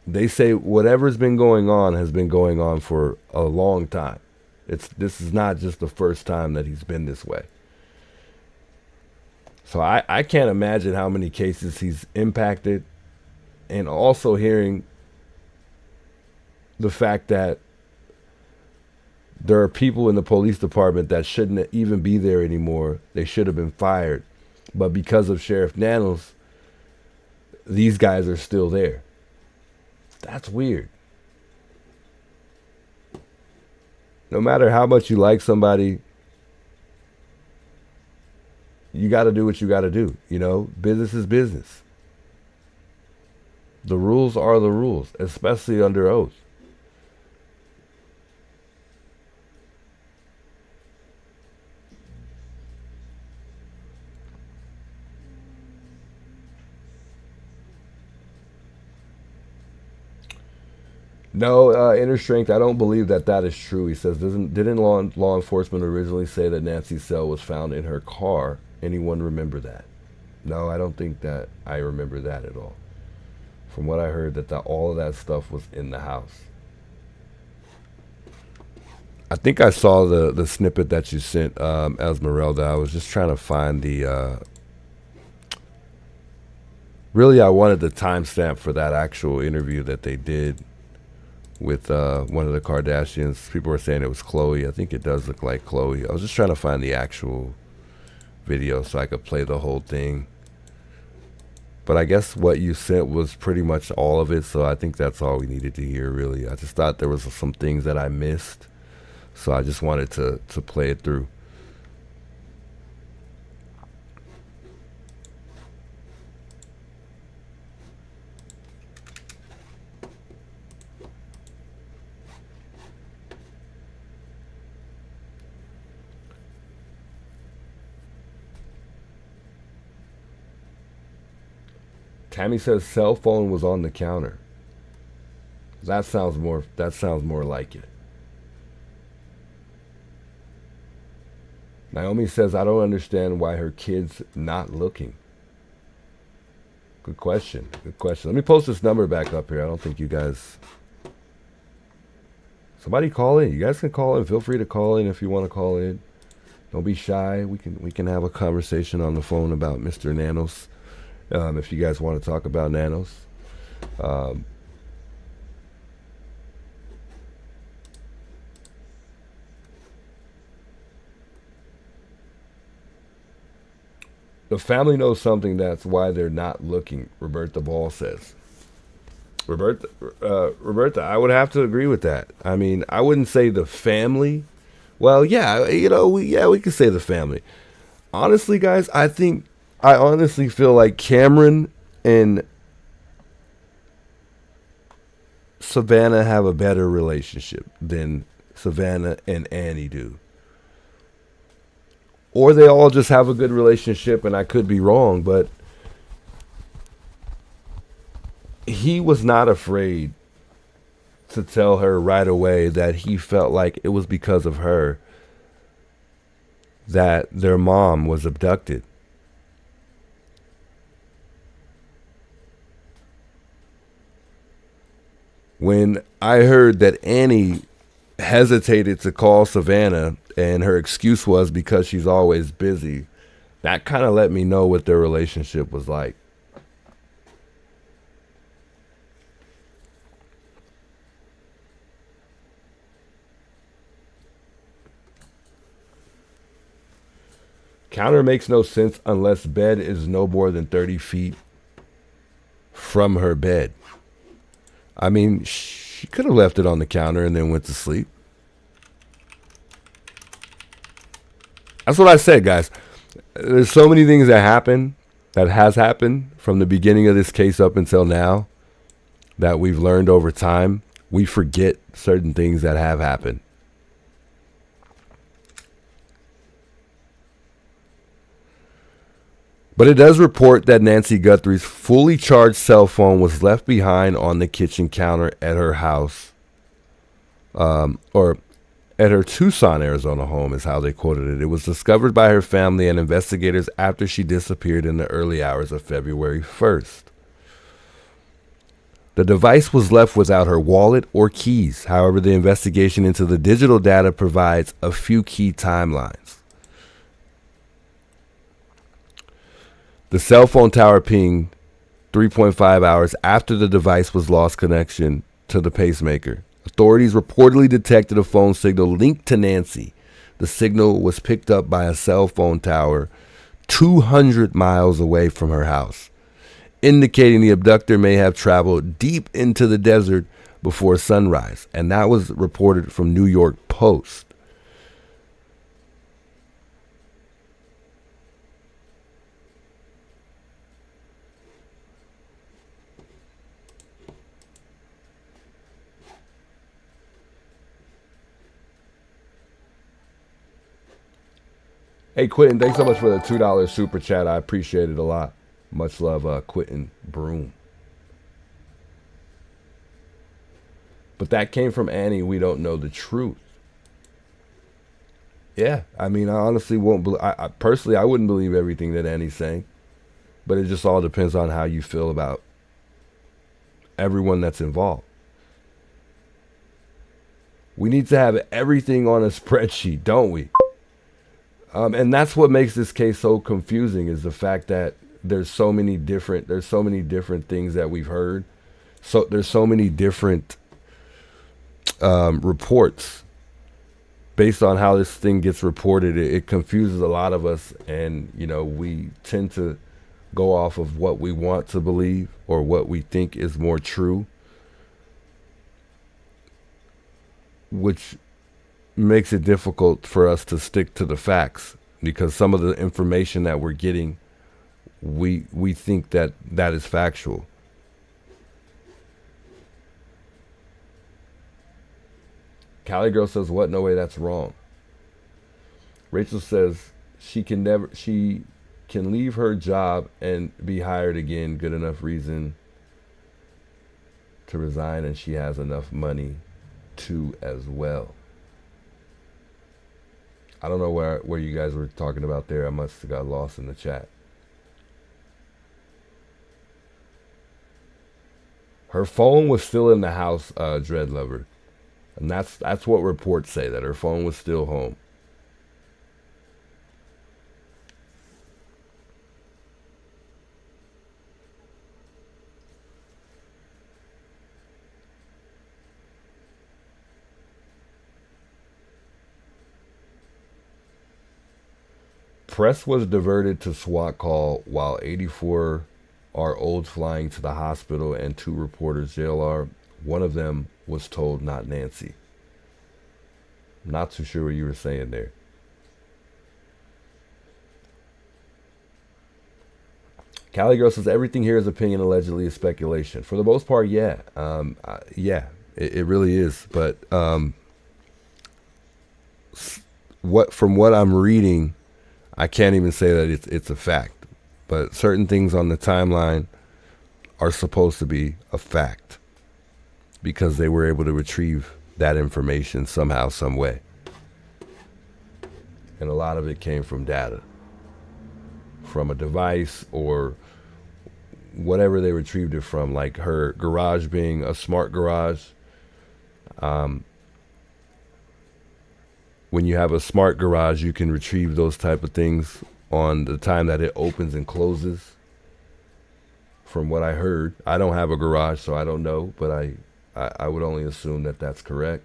They say whatever's been going on has been going on for a long time. This is not just the first time that he's been this way. So I can't imagine how many cases he's impacted, and also hearing the fact that there are people in the police department that shouldn't even be there anymore. They should have been fired. But because of Sheriff Nanos, these guys are still there. That's weird. No matter how much you like somebody, you got to do what you got to do. You know, business is business. The rules are the rules, especially under oath. No, inner strength, I don't believe that is true. He says, didn't law enforcement originally say that Nancy's cell was found in her car? Anyone remember that? No, I don't think that I remember that at all. From what I heard, that all of that stuff was in the house. I think I saw the snippet that you sent, Esmeralda. I was just trying to find the... Really, I wanted the timestamp for that actual interview that they did with one of the Kardashians. People were saying it was Khloe. I think it does look like Khloe. I was just trying to find the actual video so I could play the whole thing. But I guess what you sent was pretty much all of it, so I think that's all we needed to hear, really. I just thought there was some things that I missed, so I just wanted to play it through. Tammy says cell phone was on the counter. That sounds more like it. Naomi says, I don't understand why her kid's not looking. Good question. Good question. Let me post this number back up here. I don't think you guys... Somebody call in. You guys can call in. Feel free to call in if you want to call in. Don't be shy. We can have a conversation on the phone about Mr. Nanos. If you guys want to talk about Nanos. The family knows something, that's why they're not looking, Roberta Ball says. Roberta, I would have to agree with that. I mean, I wouldn't say the family. Well, yeah, we could say the family. Honestly, guys, I honestly feel like Cameron and Savannah have a better relationship than Savannah and Annie do. Or they all just have a good relationship, and I could be wrong, but he was not afraid to tell her right away that he felt like it was because of her that their mom was abducted. When I heard that Annie hesitated to call Savannah and her excuse was because she's always busy, That kind of let me know what their relationship was like. Counter makes no sense unless bed is no more than 30 feet from her bed. I mean, she could have left it on the counter and then went to sleep. That's what I said, guys. There's so many things that has happened from the beginning of this case up until now that we've learned over time. We forget certain things that have happened. But it does report that Nancy Guthrie's fully charged cell phone was left behind on the kitchen counter at her house, or at her Tucson, Arizona home is how they quoted it. It was discovered by her family and investigators after she disappeared in the early hours of February 1st. The device was left without her wallet or keys. However, the investigation into the digital data provides a few key timelines. The cell phone tower pinged 3.5 hours after the device was lost connection to the pacemaker. Authorities reportedly detected a phone signal linked to Nancy. The signal was picked up by a cell phone tower 200 miles away from her house, indicating the abductor may have traveled deep into the desert before sunrise. And that was reported from New York Post. Hey, Quentin, thanks so much for the $2 super chat. I appreciate it a lot. Much love, Quentin Broom. But that came from Annie. We don't know the truth. Yeah, I mean, I honestly won't. Personally, I wouldn't believe everything that Annie's saying. But it just all depends on how you feel about everyone that's involved. We need to have everything on a spreadsheet, don't we? And that's what makes this case so confusing, is the fact that there's so many different things that we've heard. So there's so many different reports based on how this thing gets reported. It confuses a lot of us, and we tend to go off of what we want to believe or what we think is more true, which makes it difficult for us to stick to the facts, because some of the information that we're getting, we think that is factual. Cali Girl says, what? No way, that's wrong. Rachel says she can leave her job and be hired again. Good enough reason to resign, and she has enough money to as well. I don't know where you guys were talking about there. I must have got lost in the chat. Her phone was still in the house, Dread Lover. And that's what reports say, that her phone was still home. Press was diverted to SWAT call while 84 are olds flying to the hospital and 2 reporters JLR. One of them was told not Nancy. Not too sure what you were saying there. Cali Girl says everything here is opinion, allegedly is speculation. For the most part, yeah. It really is. But from what I'm reading, I can't even say that it's a fact, but certain things on the timeline are supposed to be a fact because they were able to retrieve that information somehow, some way. And a lot of it came from data, from a device or whatever they retrieved it from, like her garage being a smart garage. When you have a smart garage, you can retrieve those type of things on the time that it opens and closes. From what I heard, I don't have a garage, so I don't know, but I would only assume that that's correct.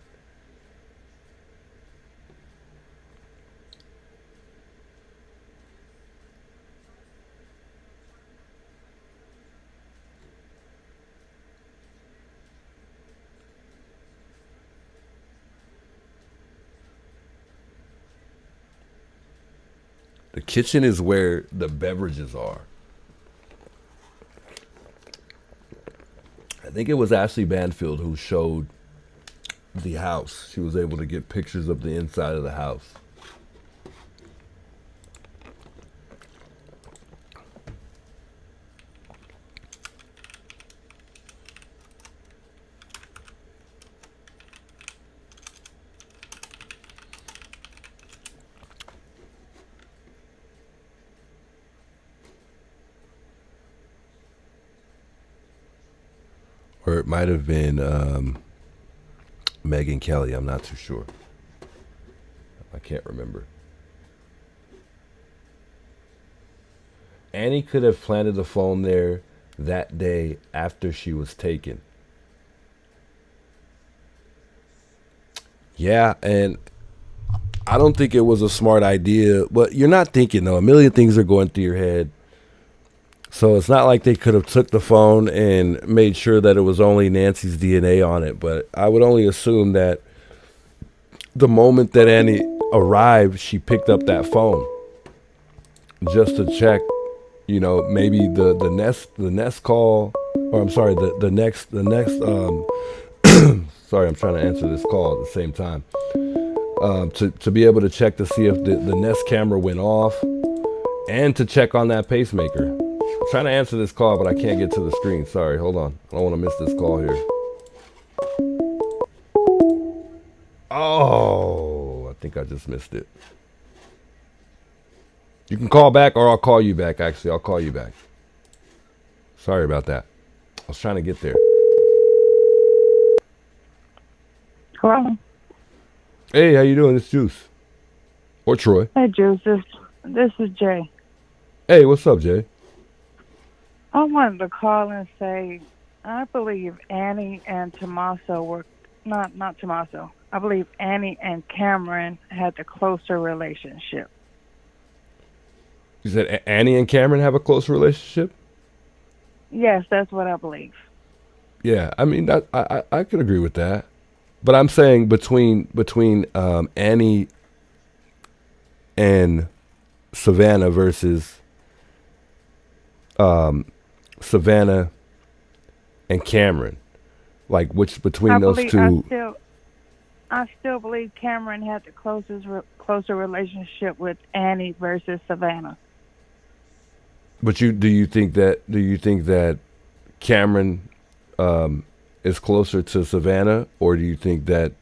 The kitchen is where the beverages are. I think it was Ashley Banfield who showed the house. She was able to get pictures of the inside of the house. Or it might have been Megyn Kelly. I'm not too sure. I can't remember. Annie could have planted the phone there that day after she was taken. Yeah, and I don't think it was a smart idea. But you're not thinking, though. A million things are going through your head. So it's not like they could have took the phone and made sure that it was only Nancy's DNA on it. But I would only assume that the moment that Annie arrived, she picked up that phone just to check, you know, maybe the next call, or I'm sorry, the next sorry, I'm trying to answer this call at the same time. To be able to check to see if the Nest camera went off and to check on that pacemaker. I'm trying to answer this call, but I can't get to the screen. Sorry, hold on. I don't want to miss this call here. Oh, I think I just missed it. You can call back, or I'll call you back, actually. I'll call you back. Sorry about that. I was trying to get there. Hello. Hey, how you doing? It's Juice. Or Troy. Hey, Juice. This is Jay. Hey, what's up, Jay? I wanted to call and say, I believe Annie and Tommaso were, not Tommaso. I believe Annie and Cameron had the closer relationship. You said Annie and Cameron have a close relationship? Yes, that's what I believe. Yeah, I mean, I could agree with that. But I'm saying between Annie and Savannah versus Savannah and Cameron, like which between those two? I still believe Cameron had the closer relationship with Annie versus Savannah. But do you think that Cameron is closer to Savannah, or do you think that?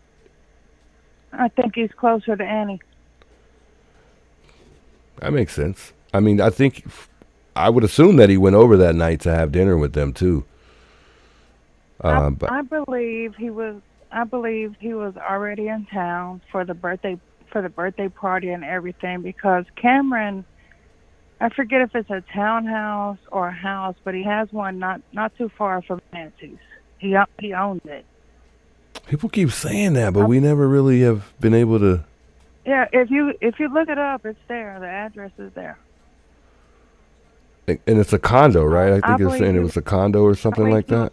I think he's closer to Annie. That makes sense. I mean, I would assume that he went over that night to have dinner with them too. But I believe he was already in town for the birthday party and everything, because Cameron, I forget if it's a townhouse or a house, but he has one not too far from Nancy's. He owns it. People keep saying that, but we never really have been able to. Yeah, if you look it up, it's there. The address is there. And it's a condo, right? I think it's saying it was a condo or something like that.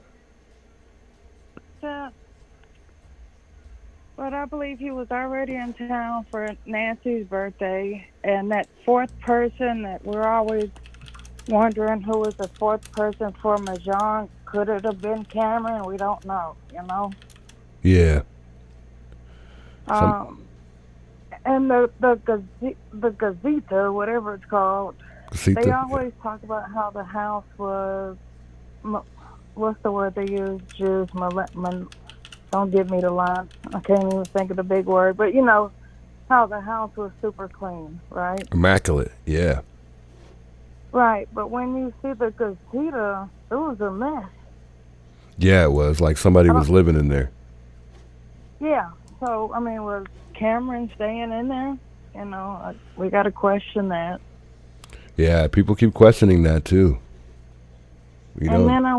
But I believe he was already in town for Nancy's birthday, and that fourth person that we're always wondering who was the fourth person for Mahjong, could it have been Cameron? We don't know, you know? Yeah. And the gazeta, whatever it's called, they always talk about how the house was, what's the word they use, Jews, don't give me the line. I can't even think of the big word. But, you know, how the house was super clean, right? Immaculate, yeah. Right, but when you see the gazeta, it was a mess. Yeah, it was. Like somebody was living in there. Yeah, so, I mean, was Cameron staying in there? You know, we got to question that. Yeah, people keep questioning that too. You And know, then I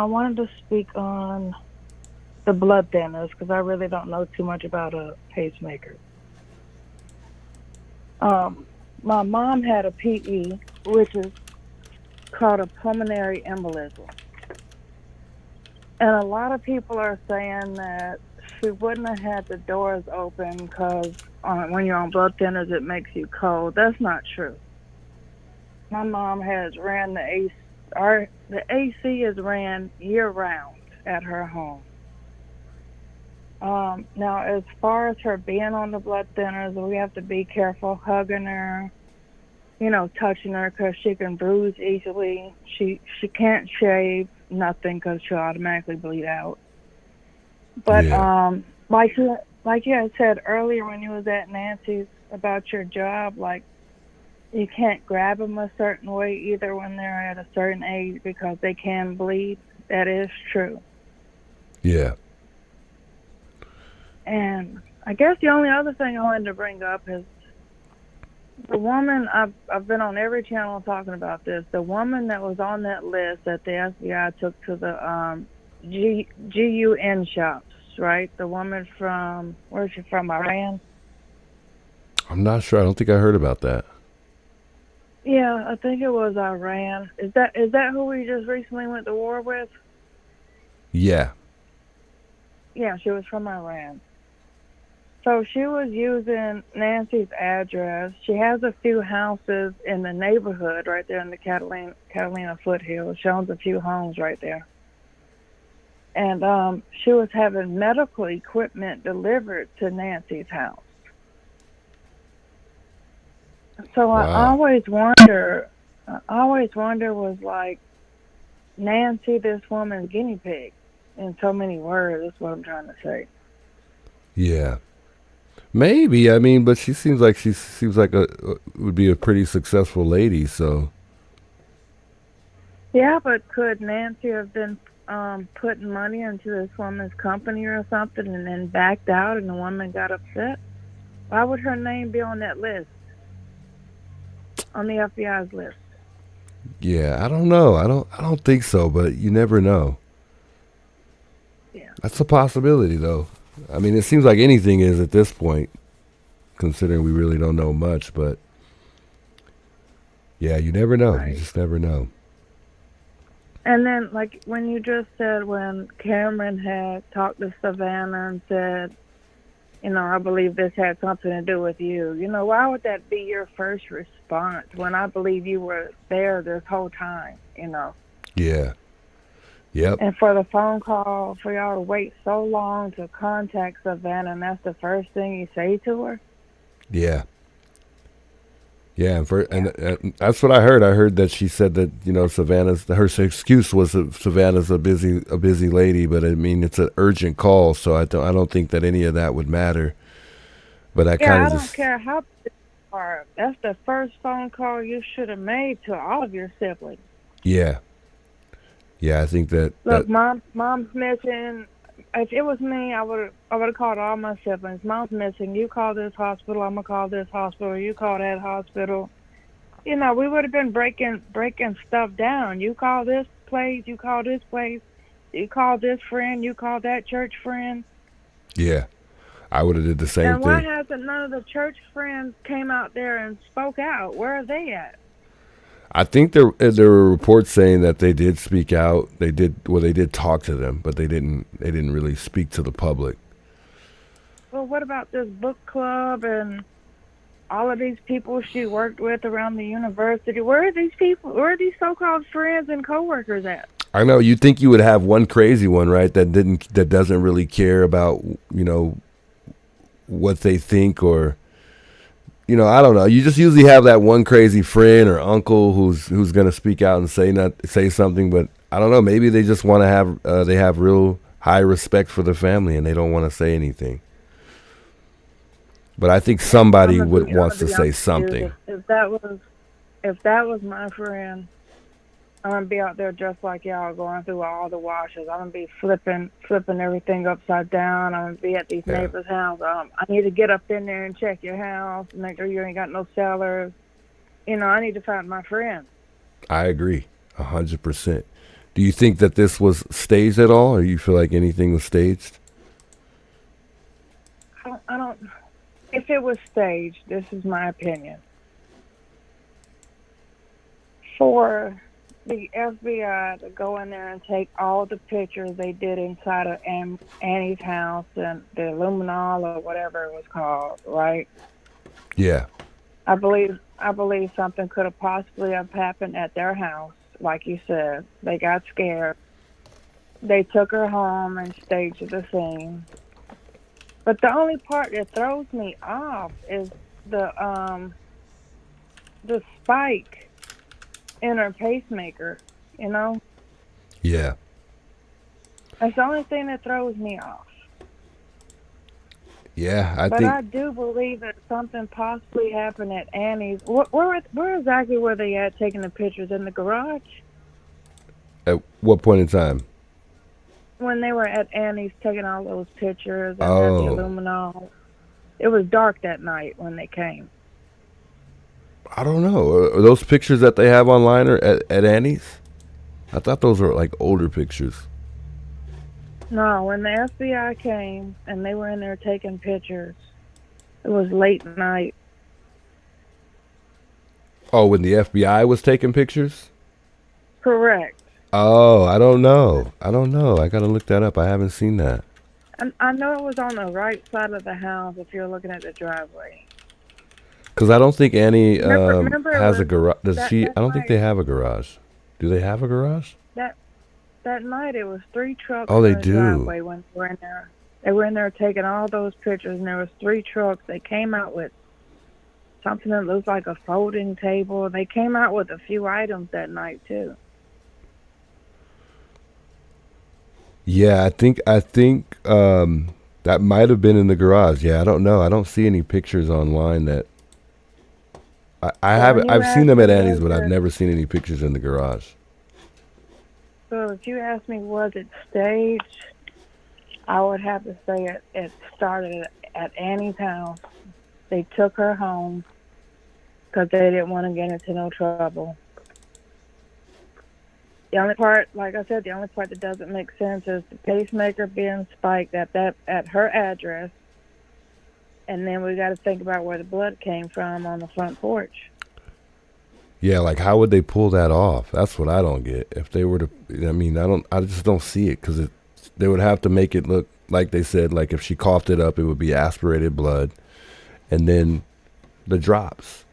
wanted to speak on the blood thinners because I really don't know too much about a pacemaker. My mom had a PE, which is called a pulmonary embolism. And a lot of people are saying that she wouldn't have had the doors open because when you're on blood thinners, it makes you cold. That's not true. My mom has ran the AC is ran year round at her home. Now, as far as her being on the blood thinners, we have to be careful hugging her, touching her because she can bruise easily. She can't shave nothing because she'll automatically bleed out. But yeah, like you had said earlier when you was at Nancy's about your job, like you can't grab them a certain way either when they're at a certain age because they can bleed. That is true. yeah. And I guess the only other thing I wanted to bring up is the woman. I've been on every channel talking about this. The woman that was on that list that the FBI took to the GUN shops, right? The woman from where's she from? Iran. I'm not sure. I don't think I heard about that. Yeah, I think it was Iran. Is that who we just recently went to war with? Yeah, Yeah, she was from Iran. So she was using Nancy's address. She has a few houses in the neighborhood right there in the Catalina foothills. She owns a few homes right there. And she was having medical equipment delivered to Nancy's house. So I wow. always wonder was like Nancy, this woman's guinea pig, in so many words. That's what I'm trying to say. Yeah, maybe. I mean, but she seems like would be a pretty successful lady. So Yeah, but could Nancy have been putting money into this woman's company or something and then backed out and the woman got upset? Why would her name be on that list, on the FBI's list? yeah, I don't know. I don't think so. But you never know. Yeah. That's a possibility, though. I mean, it seems like anything is at this point, considering we really don't know much. But yeah, you never know. You Right. just never know. And then, like, when you just said when Cameron had talked to Savannah and said, I believe this had something to do with you. Why would that be your first response when I believe you were there this whole time? Yeah. Yep. And for the phone call, for y'all to wait so long to contact Savannah, and that's the first thing you say to her? Yeah. Yeah, Yeah. and that's what I heard. I heard that she said that Savannah's her excuse was that Savannah's a busy lady, but I mean it's an urgent call, so I don't think that any of that would matter. But I kind Yeah, of I don't just care how busy you are. That's the first phone call you should have made to all of your siblings. yeah, I think that Look, mom's missing. If it was me, I would have called all my siblings. Mom's missing. You call this hospital. I'm gonna call this hospital. You call that hospital. We would have been breaking stuff down. You call this place. You call this place. You call this friend. You call that church friend. yeah, I would have did the same And why thing. hasn't none of the church friends came out there and spoke out? Where are they at? I think there were reports saying that they did speak out. They did talk to them, but they didn't really speak to the public. Well, what about this book club and all of these people she worked with around the university? Where are these people? Where are these so-called friends and coworkers at? I know you'd think you would have one crazy one, right? That doesn't really care about what they think, or I don't know. You just usually have that one crazy friend or uncle who's gonna speak out and say something, but I don't know. Maybe they just want to they have real high respect for the family and they don't want to say anything. But I think somebody I'm wants gonna to be say honest with something. you. If that was my friend, I'm gonna be out there just like y'all, going through all the washes. I'm gonna be flipping everything upside down. I'm gonna be at these Yeah. neighbors' house. I need to get up in there and check your house, make sure you ain't got no cellars. I need to find my friend. I agree, 100%. Do you think that this was staged at all, or you feel like anything was staged? I don't. If it was staged, this is my opinion. For the FBI to go in there and take all the pictures they did inside of Annie's house and the luminol or whatever it was called, right? Yeah. I believe something could have possibly have happened at their house, like you said. They got scared. They took her home and staged the scene. But the only part that throws me off is the spike in her pacemaker, Yeah. That's the only thing that throws me off. Yeah, But I do believe that something possibly happened at Annie's. Where exactly were they at taking the pictures? In the garage? At what point in time? When they were at Annie's taking all those pictures and had the aluminum. It was dark that night when they came. I don't know. Are those pictures that they have online or at Annie's? I thought those were like older pictures. No, when the FBI came and they were in there taking pictures, it was late night. Oh, when the FBI was taking pictures? Correct. Oh, I don't know. I got to look that up. I haven't seen that. And I know it was on the right side of the house if you're looking at the driveway. Because I don't think Annie remember has a garage. I don't think night, they have a garage. Do they have a garage? That night it was 3 trucks Oh, they in the do. driveway when they were in there. They were in there taking all those pictures, and there was 3 trucks. They came out with something that looked like a folding table. They came out with a few items that night too. Yeah, I think that might have been in the garage. Yeah, I don't know. I don't see any pictures online that I've seen them at Annie's, but I've never seen any pictures in the garage. So if you ask me, was it staged? I would have to say it started at Annie's house. They took her home because they didn't want to get into no trouble. The only part, like I said, that doesn't make sense is the pacemaker being spiked at her address, and then we got to think about where the blood came from on the front porch. Yeah, like how would they pull that off? That's what I don't get. If they were to, I just don't see it because they would have to make it look like they said, like if she coughed it up, it would be aspirated blood, and then the drops.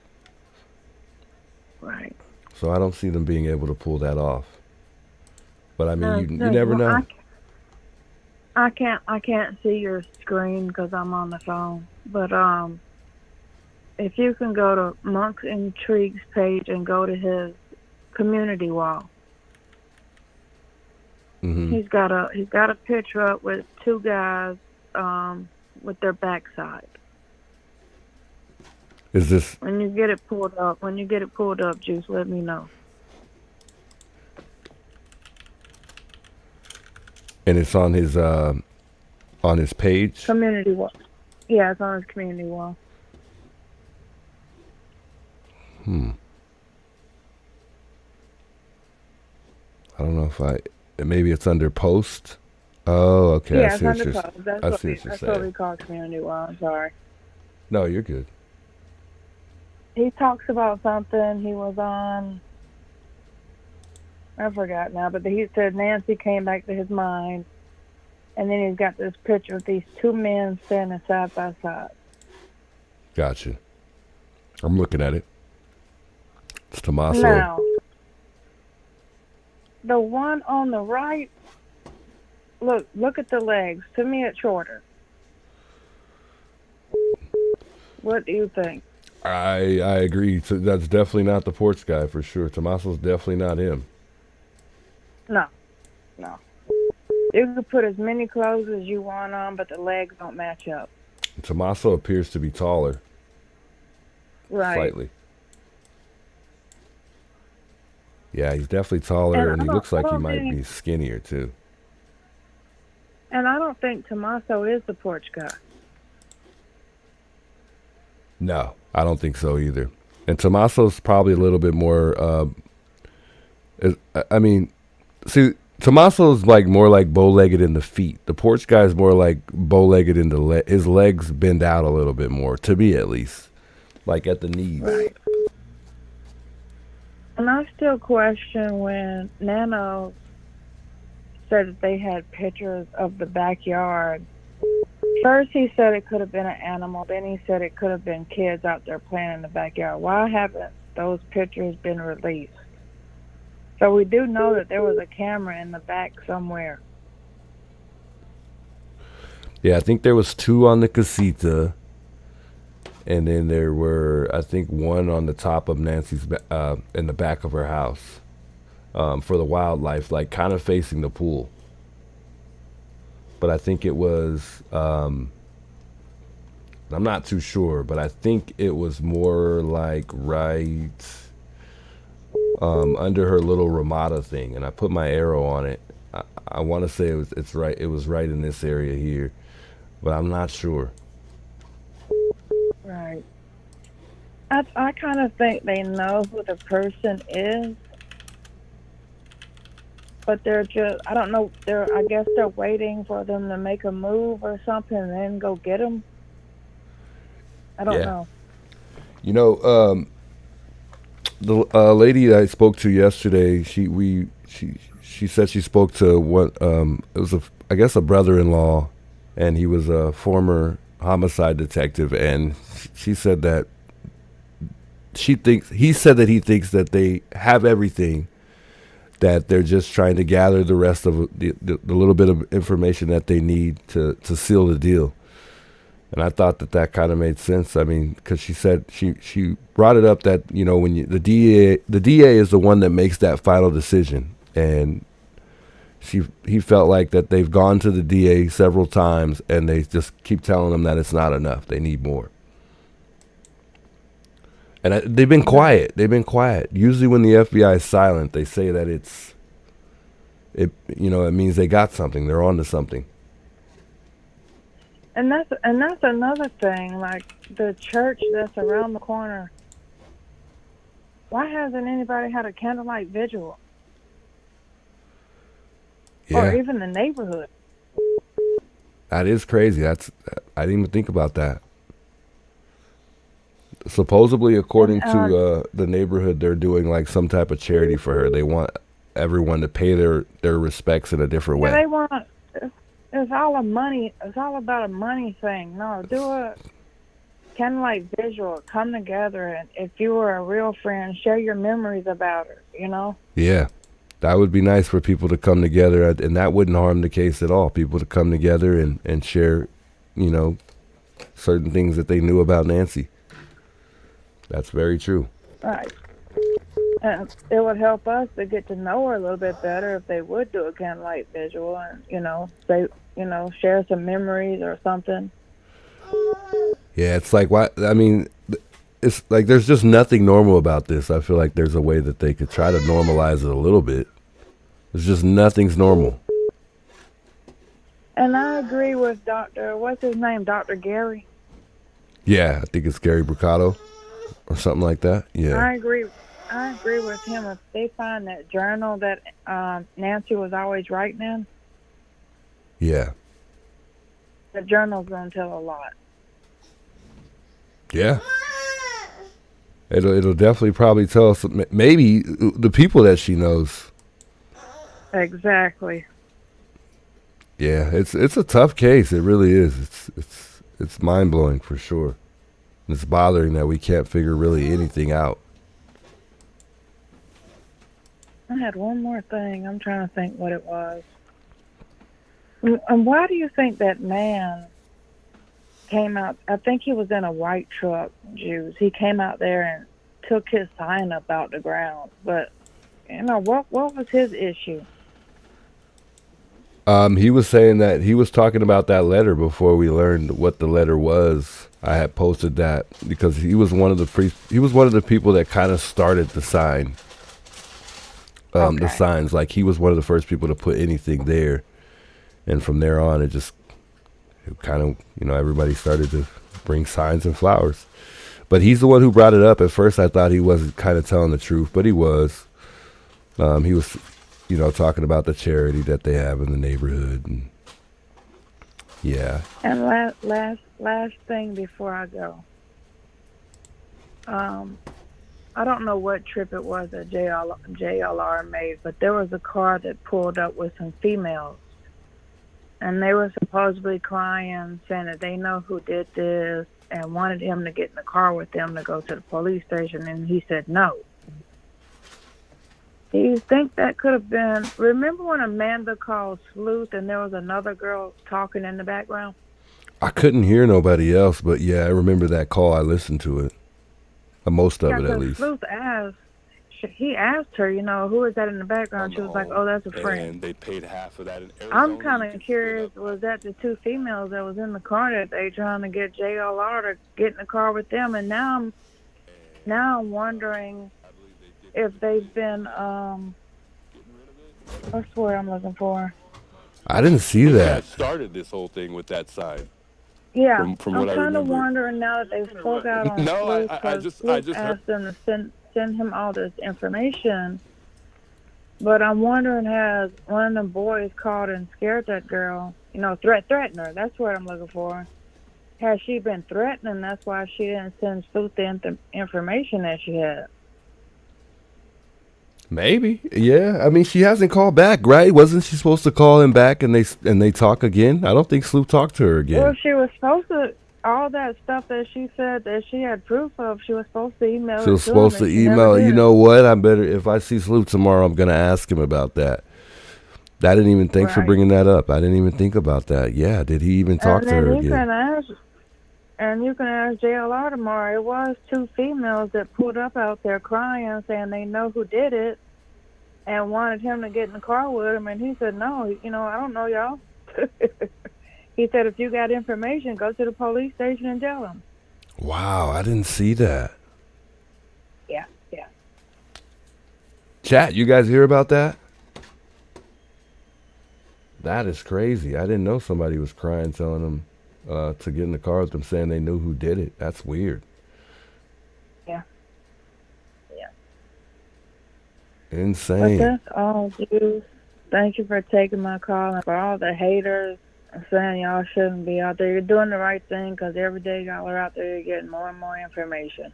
Right. So I don't see them being able to pull that off. But I mean, you never know. I can't see your screen because I'm on the phone. But if you can go to Monk's Intrigues page and go to his community wall, he's got a picture up with 2 guys with their backside. Is this when you get it pulled up, Juice, let me know. And it's on his page? Community wall. Yeah, it's on his community wall. I don't know if maybe it's under post. Oh, okay. Yeah, I see it's what under you're post. saying. That's what we call community wall. I'm sorry. No, you're good. He talks about something he was on. I forgot now, but he said Nancy came back to his mind, and then he's got this picture of these 2 men standing side by side. Gotcha. I'm looking at it. It's Tommaso. Now, the one on the right, look at the legs. To me, it's shorter. What do you think? I agree. So that's definitely not the Porch guy for sure. Tommaso's definitely not him. No. You can put as many clothes as you want on, but the legs don't match up. Tommaso appears to be taller. Right. Slightly. Yeah, he's definitely taller, and he looks like he might be skinnier too. And I don't think Tommaso is the Porch guy. No, I don't think so either. And Tommaso's probably a little bit more. I mean, see, Tommaso's like more like bow-legged in the feet. The Porch guy's more like bow-legged in the his legs bend out a little bit more, to me at least, like at the knees. Right. And I still question when Nano said that they had pictures of the backyard. First he said it could have been an animal, then he said it could have been kids out there playing in the backyard. Why haven't those pictures been released? So we do know that there was a camera in the back somewhere. Yeah, I think there was 2 on the casita, and then there were, I think, 1 on the top of Nancy's, in the back of her house, for the wildlife, like kind of facing the pool. But I think it was, I'm not too sure, but I think it was more like right under her little Ramada thing, and I put my arrow on it. I want to say it's right. It was right in this area here, but I'm not sure. Right. I kind of think they know who the person is, but they're just, I don't know, I guess they're waiting for them to make a move or something and then go get them. I don't know. You know, the lady I spoke to yesterday, she said she spoke to it was I guess a brother-in-law, and he was a former homicide detective, and she said that he said that he thinks that they have everything, that they're just trying to gather the rest of the little bit of information that they need to seal the deal. And I thought that kind of made sense. I mean, because she said she brought it up that, you know, when the DA is the one that makes that final decision, and he felt like that they've gone to the DA several times and they just keep telling them that it's not enough. They need more. And they've been quiet. Usually when the FBI is silent, they say that it means they got something. They're onto something. And that's another thing, like the church that's around the corner. Why hasn't anybody had a candlelight vigil? Yeah. Or even the neighborhood. That is crazy. I didn't even think about that. Supposedly, according to the neighborhood, they're doing like some type of charity for her. They want everyone to pay their respects in a different way. They want. It's all a money. It's all about a money thing. No, do a candlelight visual. Come together, and if you were a real friend, share your memories about her. You know. Yeah, that would be nice for people to come together, and that wouldn't harm the case at all. People to come together and share, you know, certain things that they knew about Nancy. That's very true. Right. And it would help us to get to know her a little bit better if they would do a candlelight visual and, share some memories or something. Yeah, it's like, it's like there's just nothing normal about this. I feel like there's a way that they could try to normalize it a little bit. There's just nothing's normal. And I agree with what's his name, Dr. Gary? Yeah, I think it's Gary Bricado or something like that. Yeah. I agree with him. If they find that journal that Nancy was always writing in, yeah, the journal's going to tell a lot. Yeah. It'll definitely probably tell us maybe the people that she knows. Exactly. Yeah, it's a tough case. It really is. It's mind-blowing for sure. It's bothering that we can't figure really anything out. I had one more thing. I'm trying to think what it was. And why do you think that man came out? I think he was in a white truck, Jews. He came out there and took his sign up out the ground. But, what was his issue? He was saying that he was talking about that letter before we learned what the letter was. I had posted that because he was one of the people that kind of started the sign. The signs, like he was one of the first people to put anything there, and from there on, it kind of, everybody started to bring signs and flowers. But he's the one who brought it up. At first, I thought he wasn't kind of telling the truth, but he was. He was, talking about the charity that they have in the neighborhood, and yeah. And last thing before I go, I don't know what trip it was that JLR made, but there was a car that pulled up with some females, and they were supposedly crying, saying that they know who did this and wanted him to get in the car with them to go to the police station, and he said no. Do you think that could have been... Remember when Amanda called Sleuth and there was another girl talking in the background? I couldn't hear nobody else, but yeah, I remember that call. I listened to it. Most of it, at least. Sleuth he asked her, who is that in the background? She was like, oh, that's a friend. And they paid half of that in Arizona. I'm kind of curious, was that the two females that was in the car that they trying to get JLR to get in the car with them? And now I'm wondering if they've been, what's the word I'm looking for? I didn't see that. Started this whole thing with that side. Yeah, from I'm what I kind of remember. wondering now that they spoke out on No, I just asked them to send him all this information. But I'm wondering, has one of them boys called and scared that girl? Threatened her. That's what I'm looking for. Has she been threatening? That's why she didn't send Sleuth the information that she had. Maybe, yeah. I mean, she hasn't called back, right? Wasn't she supposed to call him back and they talk again? I don't think Sloop talked to her again. Well, she was supposed to. All that stuff that she said that she had proof of, she was supposed to email. She was supposed to email. You know what? I better, if I see Sloop tomorrow, I'm gonna ask him about that. I didn't even think for bringing that up. I didn't even think about that. Yeah, did he even talk to her again? And you can ask JLR tomorrow. It was two females that pulled up out there crying, saying they know who did it and wanted him to get in the car with him. And he said, no, I don't know y'all. He said, if you got information, go to the police station and tell them. Wow, I didn't see that. Yeah. Chat, you guys hear about that? That is crazy. I didn't know somebody was crying, telling them to get in the car with them, saying they knew who did it. That's weird. Yeah. Insane. But that's all, dude. Thank you for taking my call, and for all the haters saying y'all shouldn't be out there. You're doing the right thing, because every day y'all are out there, you're getting more and more information.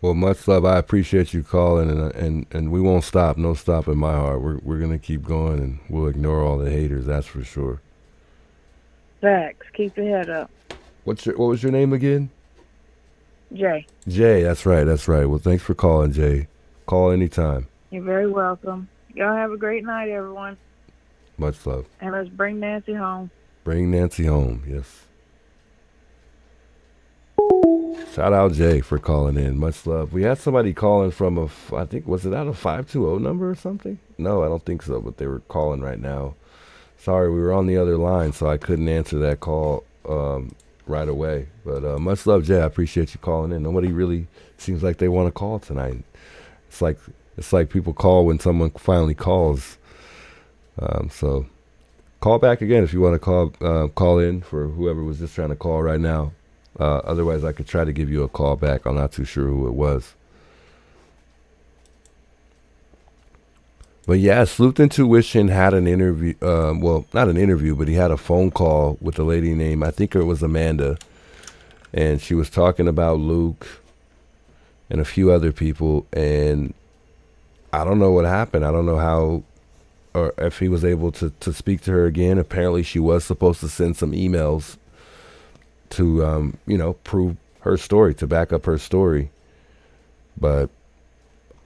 Well, much love. I appreciate you calling, and we won't stop. No stop in my heart. We're gonna keep going, and we'll ignore all the haters. That's for sure. Facts. Keep your head up. What was your name again? Jay. Jay. That's right. Well, thanks for calling, Jay. Call anytime. You're very welcome. Y'all have a great night, everyone. Much love. And let's bring Nancy home. Bring Nancy home. Yes. Shout out Jay for calling in. Much love. We had somebody calling from I think, was it out of 520 number or something? No, I don't think so, but they were calling right now. Sorry, we were on the other line, so I couldn't answer that call right away. But much love, Jay. I appreciate you calling in. Nobody really seems like they want to call tonight. It's like people call when someone finally calls. So call back again if you want to call in for whoever was just trying to call right now. Otherwise, I could try to give you a call back. I'm not too sure who it was. But yeah, Sleuth Intuition had an interview. Well, not an interview, but he had a phone call with a lady named, I think it was Amanda. And she was talking about Luke and a few other people. And I don't know what happened. I don't know how, or if he was able to speak to her again. Apparently, she was supposed to send some emails to, prove her story, to back up her story. But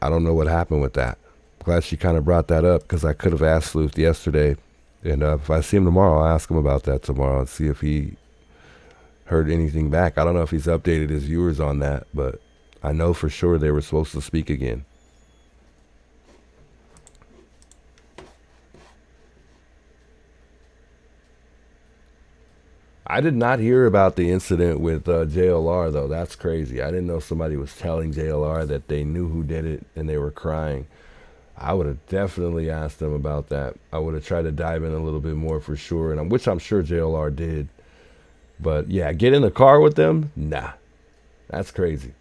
I don't know what happened with that. Glad she kind of brought that up, because I could have asked Sleuth yesterday. And if I see him tomorrow, I'll ask him about that tomorrow and see if he heard anything back. I don't know if he's updated his viewers on that, but I know for sure they were supposed to speak again. I did not hear about the incident with JLR, though. That's crazy. I didn't know somebody was telling JLR that they knew who did it and they were crying. I would have definitely asked them about that. I would have tried to dive in a little bit more for sure, and which I'm sure JLR did. But yeah, get in the car with them? Nah. That's crazy.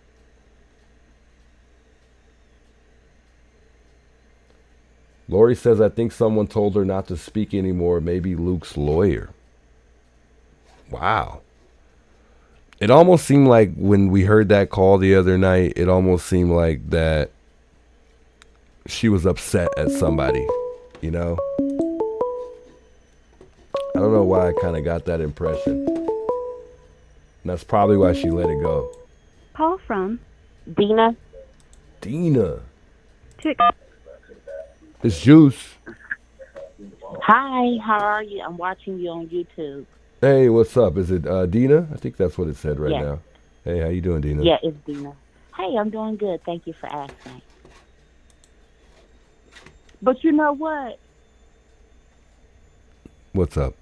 Lori says, I think someone told her not to speak anymore. Maybe Luke's lawyer. Wow. It almost seemed like when we heard that call the other night, it almost seemed like that she was upset at somebody, you know? I don't know why I kind of got that impression. And that's probably why she let it go. Call from Dina. Dina. It's Juice. Hi, how are you? I'm watching you on YouTube. Hey, what's up? Is it Dina? I think that's what it said right Yeah. now. Hey, how you doing, Dina? Yeah, it's Dina. Hey, I'm doing good. Thank you for asking. But you know what? What's up?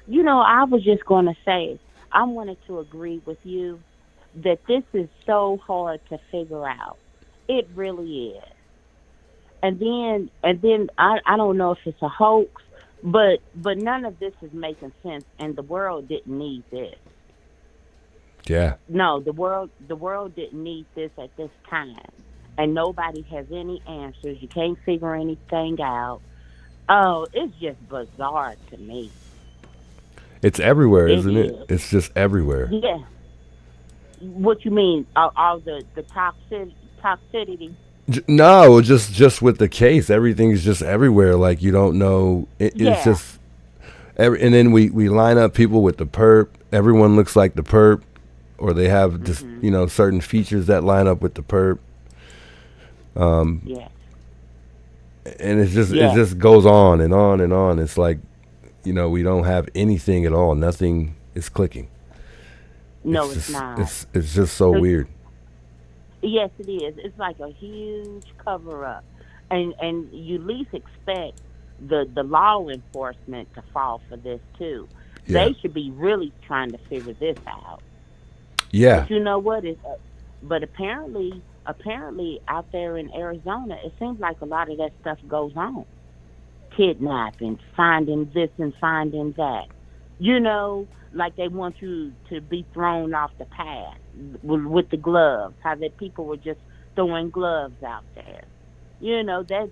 You know, I was just going to say, I wanted to agree with you that this is so hard to figure out. It really is. And then I don't know if it's a hoax, but none of this is making sense, and the world didn't need this. Yeah. No, the world didn't need this at this time, and nobody has any answers. You can't figure anything out. Oh, it's just bizarre to me. It's everywhere, isn't it? is. It's just everywhere. Yeah. What you mean? All the toxicity? No, just with the case, everything's just everywhere. Like you don't know. It's Yeah. just. And then we line up people with the perp. Everyone looks like the perp, or they have just certain features that line up with the perp. Yeah. And it's just Yeah. it just goes on and on and on. It's like, we don't have anything at all. Nothing is clicking. No, it's just, not. It's just so weird. Yes, it is. It's like a huge cover up, and you least expect the law enforcement to fall for this too. Yeah. They should be really trying to figure this out. Yeah. But you know what? But apparently out there in Arizona, it seems like a lot of that stuff goes on. Kidnapping, finding this and finding that. Like they want you to be thrown off the path with the gloves. How that people were just throwing gloves out there.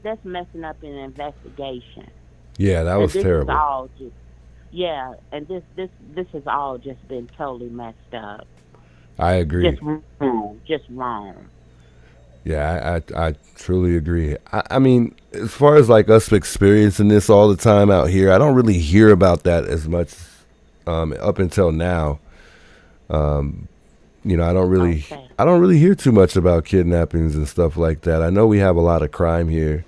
That's messing up an investigation. Yeah, that was terrible. Is all just, and this has all just been totally messed up. I agree. Just wrong. Yeah, I truly agree. I mean, as far as like us experiencing this all the time out here, I don't really hear about that as much up until now. I don't really hear too much about kidnappings and stuff like that. I know we have a lot of crime here.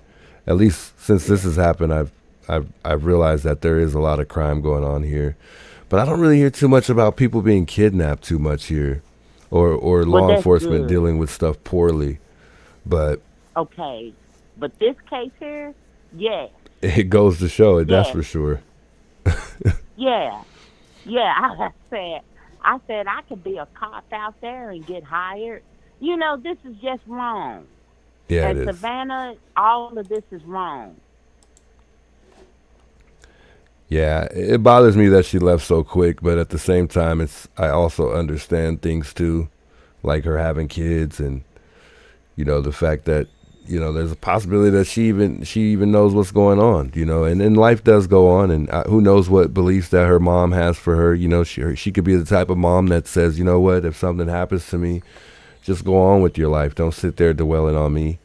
At least since this has happened, I've realized that there is a lot of crime going on here. But I don't really hear too much about people being kidnapped too much here, or law enforcement dealing with stuff poorly. But okay, but this case here, yeah, it goes to show it. That's for sure. Yeah. I said I could be a cop out there and get hired. This is just wrong. Yeah, and it is. Savannah, all of this is wrong. Yeah, it bothers me that she left so quick, but at the same time, I also understand things too, like her having kids and the fact that there's a possibility that she even knows what's going on, and then life does go on, and who knows what beliefs that her mom has for her. She could be the type of mom that says, you know what, if something happens to me, just go on with your life. Don't sit there dwelling on me.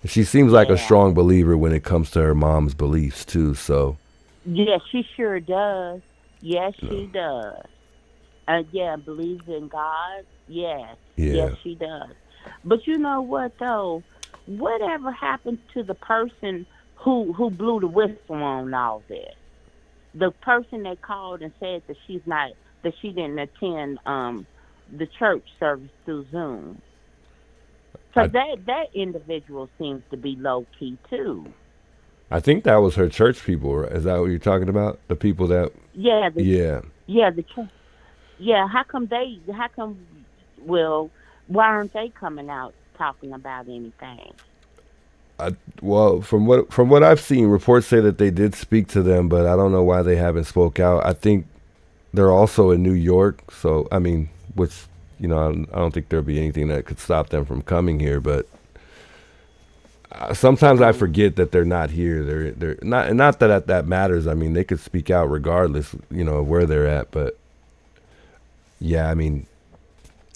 She seems like a strong believer when it comes to her mom's beliefs too. So. Yes, she sure does. Yes, she does. Believes in God. Yes. Yeah. Yes, she does. But you know what though? Whatever happened to the person who blew the whistle on all this? The person that called and said that she didn't attend the church service through Zoom. So that individual seems to be low key too. I think that was her church people. Is that what you're talking about? The people that? Yeah. The church. Yeah. How come? Well, why aren't they coming out talking about anything? Well, from what I've seen, reports say that they did speak to them, but I don't know why they haven't spoke out. I think they're also in New York, so I mean, which I don't think there'll be anything that could stop them from coming here. But sometimes I forget that they're not here. They're not that matters. I mean, they could speak out regardless, of where they're at. But yeah, I mean,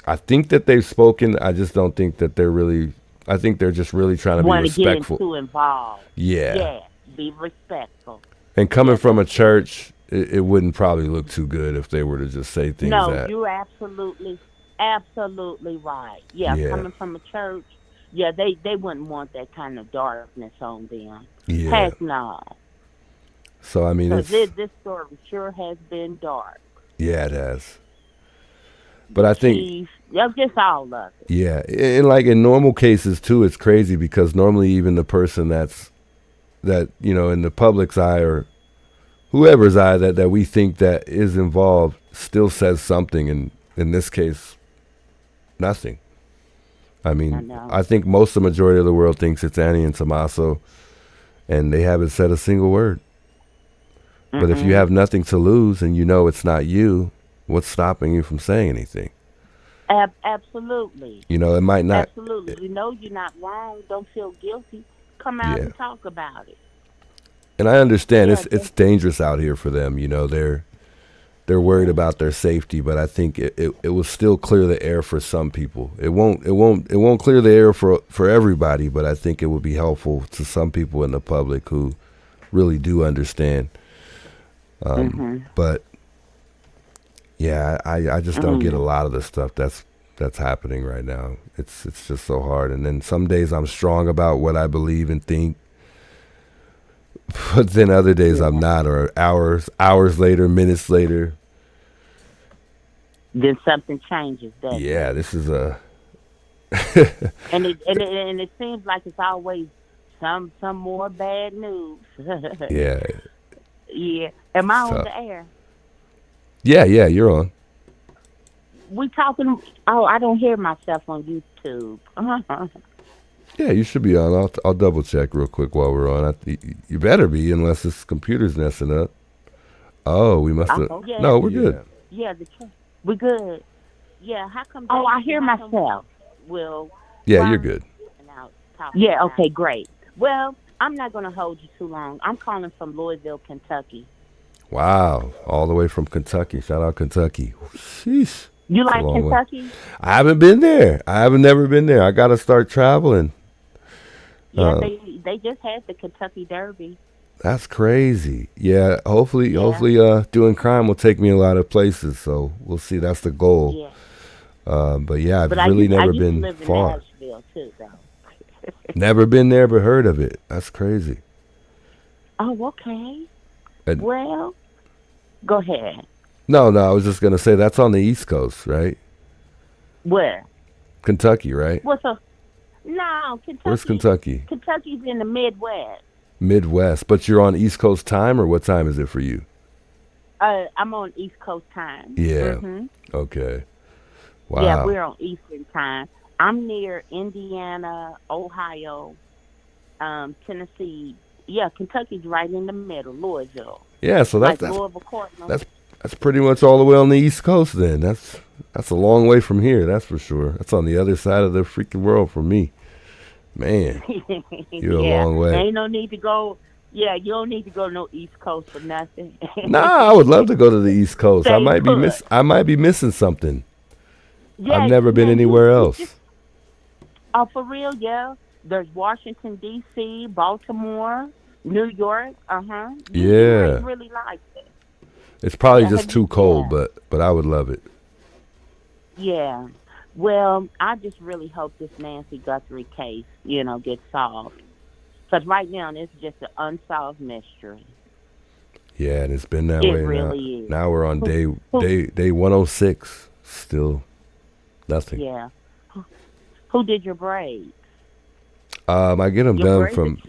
I think that they've spoken. I just don't think that they're really. I think they're just really trying to be respectful. Get too involved. Yeah. Yeah. Be respectful. And coming from a church, it wouldn't probably look too good if they were to just say things. No, you're absolutely right. Yeah, coming from a church. Yeah, they wouldn't want that kind of darkness on them. Yeah. Heck no. So, I mean, this story sure has been dark. Yeah, it has. But I think... just all of it. Yeah, and like in normal cases, too, it's crazy because normally even the person that, in the public's eye or whoever's eye that we think that is involved still says something. And in this case, nothing. I mean, I think the majority of the world thinks it's Annie and Tommaso, and they haven't said a single word. But if you have nothing to lose and it's not you, what's stopping you from saying anything? Absolutely. It might not. Absolutely. You're not wrong. Don't feel guilty. Come out and talk about it. And I understand it's dangerous out here for them. They're worried about their safety, but I think it will still clear the air for some people. It won't clear the air for everybody, but I think it would be helpful to some people in the public who really do understand. But yeah, I just don't get a lot of the stuff that's happening right now. It's just so hard. And then some days I'm strong about what I believe and think, but then other days I'm not. Or hours later, minutes later, then something changes. Yeah, this is a. and it seems like it's always some more bad news. Yeah. Yeah. Am I on the air? Yeah, you're on. We talking. Oh, I don't hear myself on YouTube. Yeah, you should be on. I'll double check real quick while we're on. You better be, unless this computer's messing up. Oh, we must have. No, we're good. Yeah, we're good. Yeah, how come? Oh, I hear myself. Yeah, you're good. Yeah. Okay. Great. Well, I'm not going to hold you too long. I'm calling from Louisville, Kentucky. Wow, all the way from Kentucky. Shout out Kentucky. Sheesh. You like Kentucky? I haven't been there. I haven't never been there. I got to start traveling. Yeah, they just had the Kentucky Derby. That's crazy. Yeah, hopefully doing crime will take me a lot of places. So we'll see. That's the goal. Yeah. But yeah, I've really never been far. In Nashville too, though. Never been there, but heard of it. That's crazy. Oh, okay. Well, go ahead. No, I was just gonna say that's on the East Coast, right? Where? Kentucky, right? No, Kentucky. Where's Kentucky? Kentucky's in the Midwest. Midwest, but you're on East Coast time, or what time is it for you? I'm on East Coast time. Yeah. Okay. Wow. Yeah, we're on Eastern time. I'm near Indiana, Ohio, Tennessee. Yeah, Kentucky's right in the middle, Louisville. Yeah, so that's Louisville, that's pretty much all the way on the East Coast. Then that's a long way from here. That's for sure. That's on the other side of the freaking world from me. Man, you're a long way. Ain't no need to go. Yeah, you don't need to go to no East Coast for nothing. Nah, I would love to go to the East Coast. I might be missing something. Yeah, I've never been anywhere else. Oh, for real? Yeah. There's Washington D.C., Baltimore, New York. Yeah. You really like it. It's probably just too cold, but I would love it. Yeah. Well, I just really hope this Nancy Guthrie case, gets solved. Because right now, it's just an unsolved mystery. Yeah, and it's been that way. It really is. Now we're on day 106. Still nothing. Yeah. Who did your braids? I get them done from.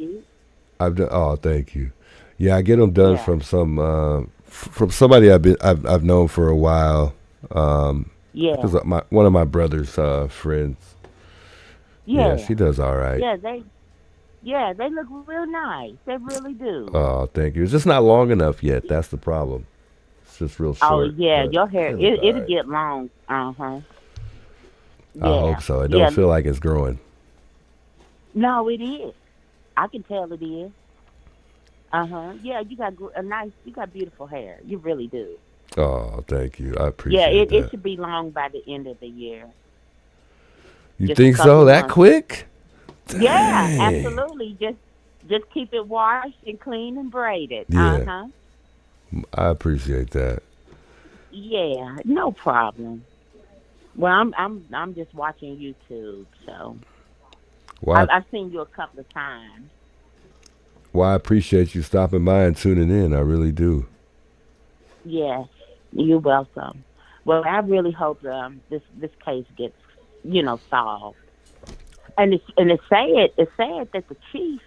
I've done. Oh, thank you. Yeah, I get them done from somebody I've known for a while. Because one of my brother's friends. Yeah, she does all right. Yeah, they look real nice. They really do. Oh, thank you. It's just not long enough yet. That's the problem. It's just real short. Oh yeah, your hair it'll get long. Yeah. I hope so. It don't feel like it's growing. No, it is. I can tell it is. Yeah, you got beautiful hair. You really do. Oh, thank you. I Yeah, appreciate it that. should be long by the end of the year. You Just a think so? couple That months. quick? Yeah, Dang. absolutely. Just keep it washed and clean and braided. Yeah, I appreciate that. Yeah, no problem. Well, I'm just watching YouTube, so Well, I've seen you a couple of times. I appreciate you stopping by and tuning in. I really do. Yes, you're welcome. Well, I really hope this case gets solved. And it's sad that the chief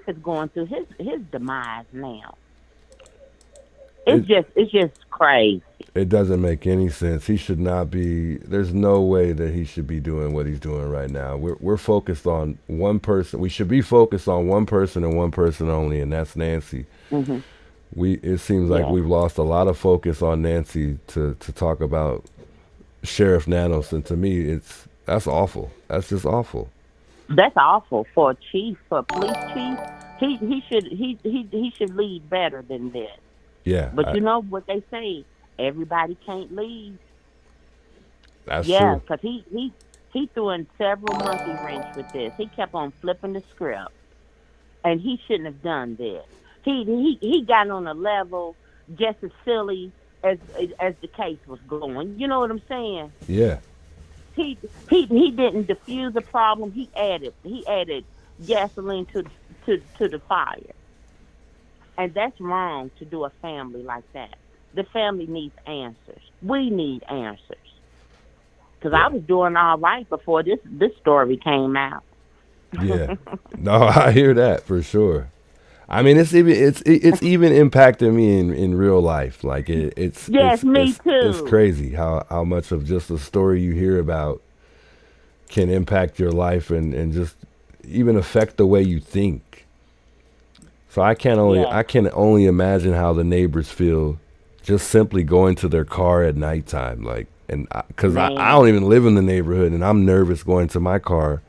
is going through his demise now. It's just crazy. It doesn't make any sense. He should not be. There's no way that he should be doing what he's doing right now. We're focused on one person. We should be focused on one person and one person only, and that's Nancy. Hmm. It seems like we've lost a lot of focus on Nancy to talk about Sheriff Nanos, and to me, that's awful. That's just awful. That's awful for a police chief. He should lead better than this. Yeah, But you know what they say, everybody can't lead. That's Yeah, true. because he threw in several monkey wrench with this. He kept on flipping the script, and he shouldn't have done this. He got on a level just as silly as the case was going. You know what I'm saying? Yeah. He didn't diffuse the problem. He added gasoline to the fire. And that's wrong to do a family like that. The family needs answers. We need answers. Because I was doing all right before this story came out. Yeah. No, I hear that for sure. I mean, it's even impacting me in real life. Like it's me too. It's crazy how much of just a story you hear about can impact your life and just even affect the way you think. So I can only imagine how the neighbors feel just simply going to their car at nighttime, like, and because I don't even live in the neighborhood, and I'm nervous going to my car.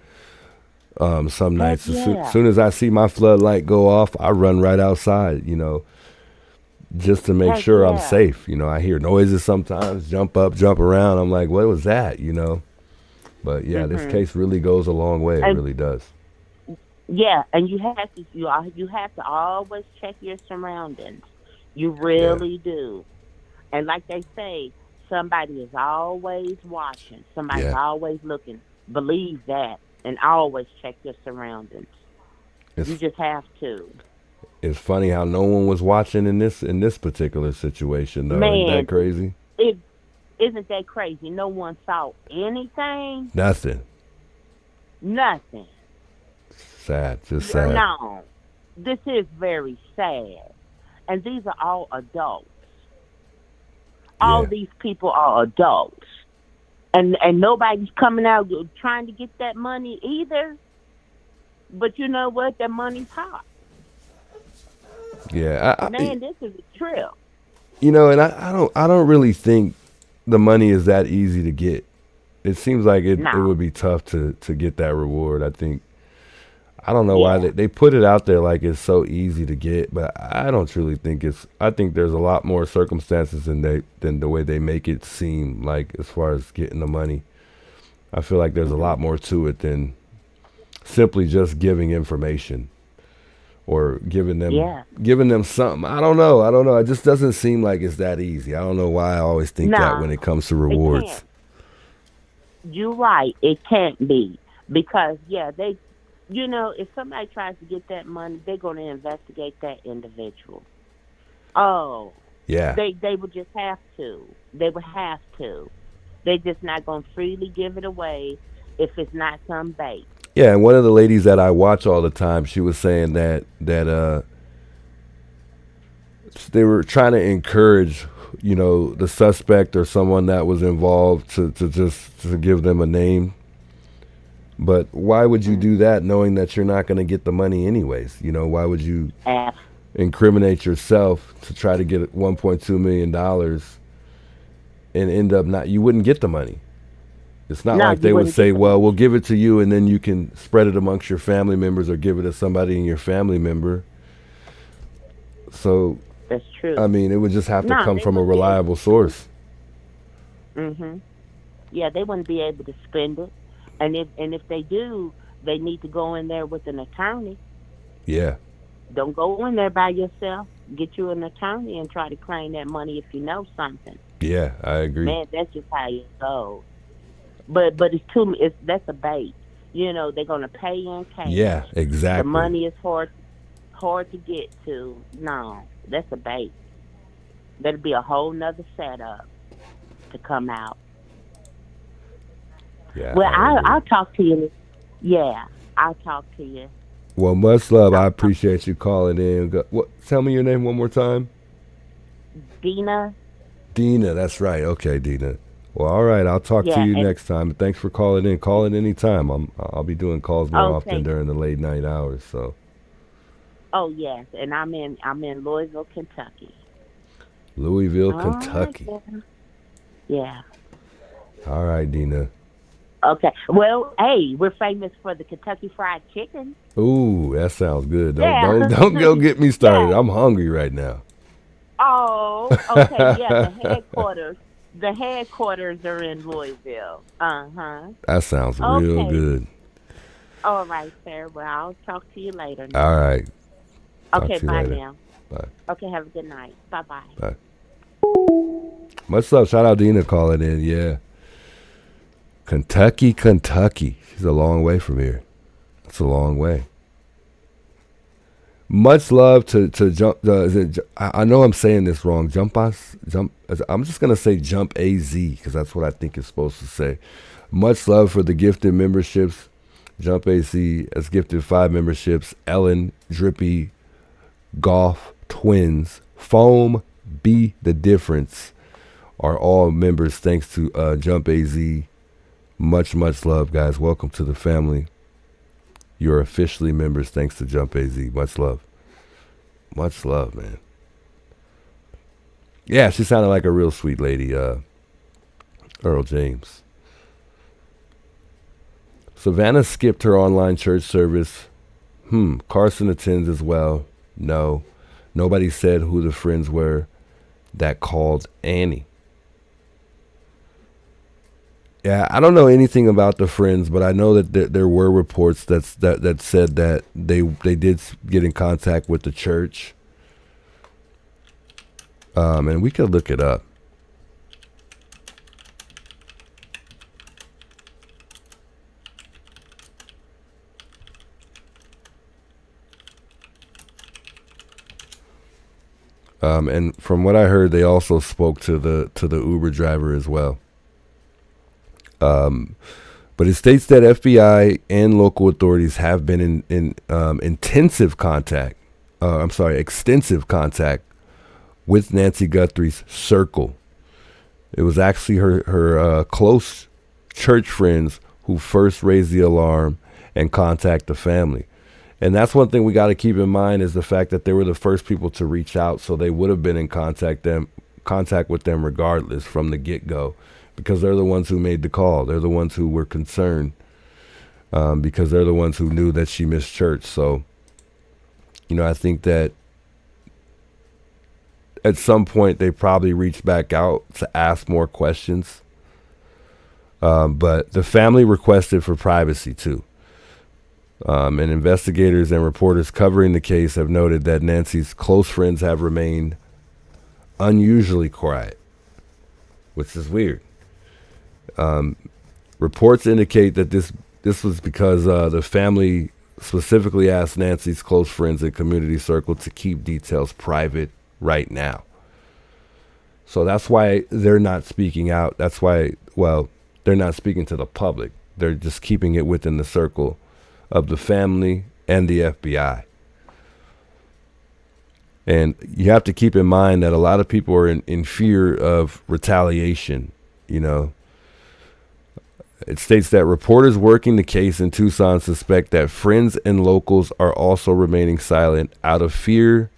Some nights, as soon as I see my floodlight go off, I run right outside, just to make sure I'm safe. I hear noises sometimes, jump up, jump around. I'm like, what was that? But yeah, this case really goes a long way. It really does. Yeah, and you have to always check your surroundings. You really do. And like they say, somebody is always watching. Somebody's always looking. Believe that, and always check your surroundings. You just have to. It's funny how no one was watching in this particular situation, though. Man, isn't that crazy? Isn't that crazy? No one saw anything. Nothing. Sad, just sad. No, this is very sad. And these are all adults. All these people are adults. And nobody's coming out trying to get that money either. But you know what? That money's hot. Yeah. Man, this is a trip. And I don't really think the money is that easy to get. It seems like it would be tough to get that reward. I don't know why they put it out there like it's so easy to get, but I don't truly think I think there's a lot more circumstances than the way they make it seem, like as far as getting the money. I feel like there's a lot more to it than simply just giving information or giving them something. I don't know. It just doesn't seem like it's that easy. I don't know why I always think that when it comes to rewards. You're right. It can't be because they. If somebody tries to get that money, they're going to investigate that individual. Oh. Yeah. They would just have to. They would have to. They're just not going to freely give it away if it's not some bait. Yeah, and one of the ladies that I watch all the time, she was saying that they were trying to encourage, the suspect or someone that was involved to give them a name. But why would you do that knowing that you're not going to get the money anyways? Why would you incriminate yourself to try to get $1.2 million and end up you wouldn't get the money. It's not No, like you they would wouldn't say, give it. well, we'll give it to you and then you can spread it amongst your family members or give it to somebody in your family member. So, That's true. I mean, it would just have to No, come they from a wouldn't be able reliable source. Yeah, they wouldn't be able to spend it. And if they do, they need to go in there with an attorney. Yeah. Don't go in there by yourself. Get you an attorney and try to claim that money if you know something. Yeah, I agree. Man, that's just how it goes. But that's a bait. You know, they're gonna pay in cash. Yeah, exactly. The money is hard to get to. No, that's a bait. That'll be a whole nother setup to come out. Yeah. Well, I'll talk to you. Yeah, I'll talk to you. Well, much love. I appreciate you calling in. Tell me your name one more time. Dina. Dina, that's right. Okay, Dina. Well, all right. I'll talk to you next time. Thanks for calling in. Call in anytime. I'll be doing calls more often during the late night hours. So. Oh yes, and I'm in Louisville, Kentucky. Louisville, Kentucky. Yeah. All right, Dina. Okay. Well, hey, we're famous for the Kentucky Fried Chicken. Ooh, that sounds good. Don't go get me started. I'm hungry right now. Oh, okay. Yeah, the headquarters are in Louisville. That sounds real good. All right, sir. Well, I'll talk to you later. All right. Okay, bye later. now. Bye. Okay, have a good night. Bye-bye. Bye. Much love. Shout out Dina calling in. Yeah. Kentucky. She's a long way from here. That's a long way. Much love to jump. I know I'm saying this wrong. I'm just gonna say Jump AZ because that's what I think it's supposed to say. Much love for the gifted memberships. Jump AC has gifted 5 memberships. Ellen, Drippy, Golf, Twins, Foam, Be the Difference are all members thanks to Jump AZ. Much love, guys. Welcome to the family. You're officially members thanks to Jump AZ. Much love. Much love, man. Yeah, she sounded like a real sweet lady, Earl James. Savannah skipped her online church service. Carson attends as well. No. Nobody said who the friends were that called Annie. Yeah, I don't know anything about the friends, but I know that there were reports that said that they did get in contact with the church. And we could look it up. And from what I heard, they also spoke to the Uber driver as well. But it states that FBI and local authorities have been in extensive contact with Nancy Guthrie's circle. It was actually her close church friends who first raised the alarm and contact the family. And that's one thing we got to keep in mind is the fact that they were the first people to reach out, so they would have been in contact with them regardless from the get-go. Because they're the ones who made the call. They're the ones who were concerned because they're the ones who knew that she missed church. So, I think that at some point they probably reached back out to ask more questions. But the family requested for privacy too. And investigators and reporters covering the case have noted that Nancy's close friends have remained unusually quiet, which is weird. Reports indicate that this was because the family specifically asked Nancy's close friends and community circle to keep details private right now. So that's why they're not speaking out. That's why, they're not speaking to the public. They're just keeping it within the circle of the family and the FBI. And you have to keep in mind that a lot of people are in fear of retaliation, It states that reporters working the case in Tucson suspect that friends and locals are also remaining silent out of fear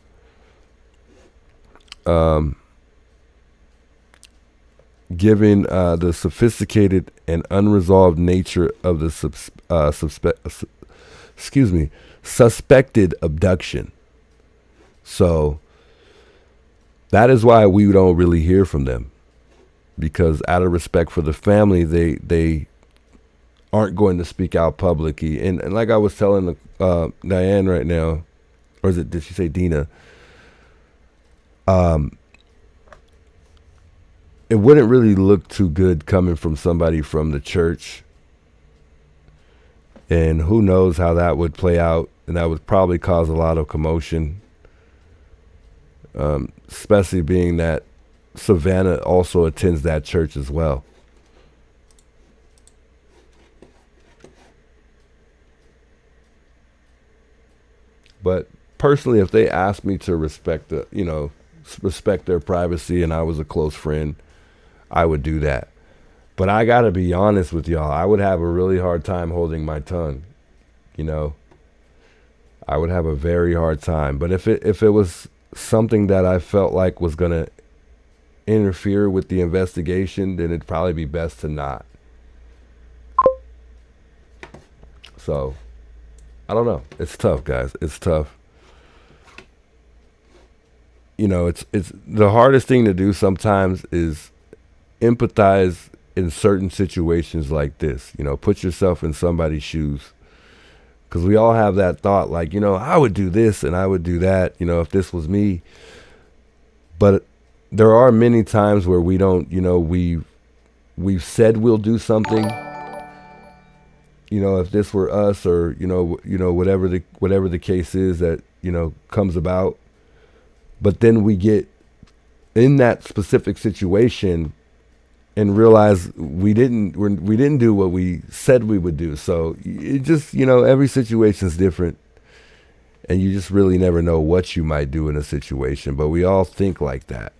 given the sophisticated and unresolved nature of the suspected abduction. So that is why we don't really hear from them, because out of respect for the family, they aren't going to speak out publicly. And like I was telling Diane right now, or did she say Dina? It wouldn't really look too good coming from somebody from the church. And who knows how that would play out. And that would probably cause a lot of commotion. Especially being that Savannah also attends that church as well. But personally, if they asked me to respect their privacy and I was a close friend, I would do that. But I gotta be honest with y'all, I would have a really hard time holding my tongue. I would have a very hard time. But if it was something that I felt like was gonna interfere with the investigation, then it'd probably be best to not. So I don't know. It's tough, guys. It's tough. It's the hardest thing to do sometimes is empathize in certain situations like this. Put yourself in somebody's shoes. Because we all have that thought, like, I would do this and I would do that, if this was me. But there are many times where we don't, we've said we'll do something. If this were us, or whatever the case is that comes about, but then we get in that specific situation and realize we didn't do what we said we would do. So it just every situation's different, and you just really never know what you might do in a situation. But we all think like that.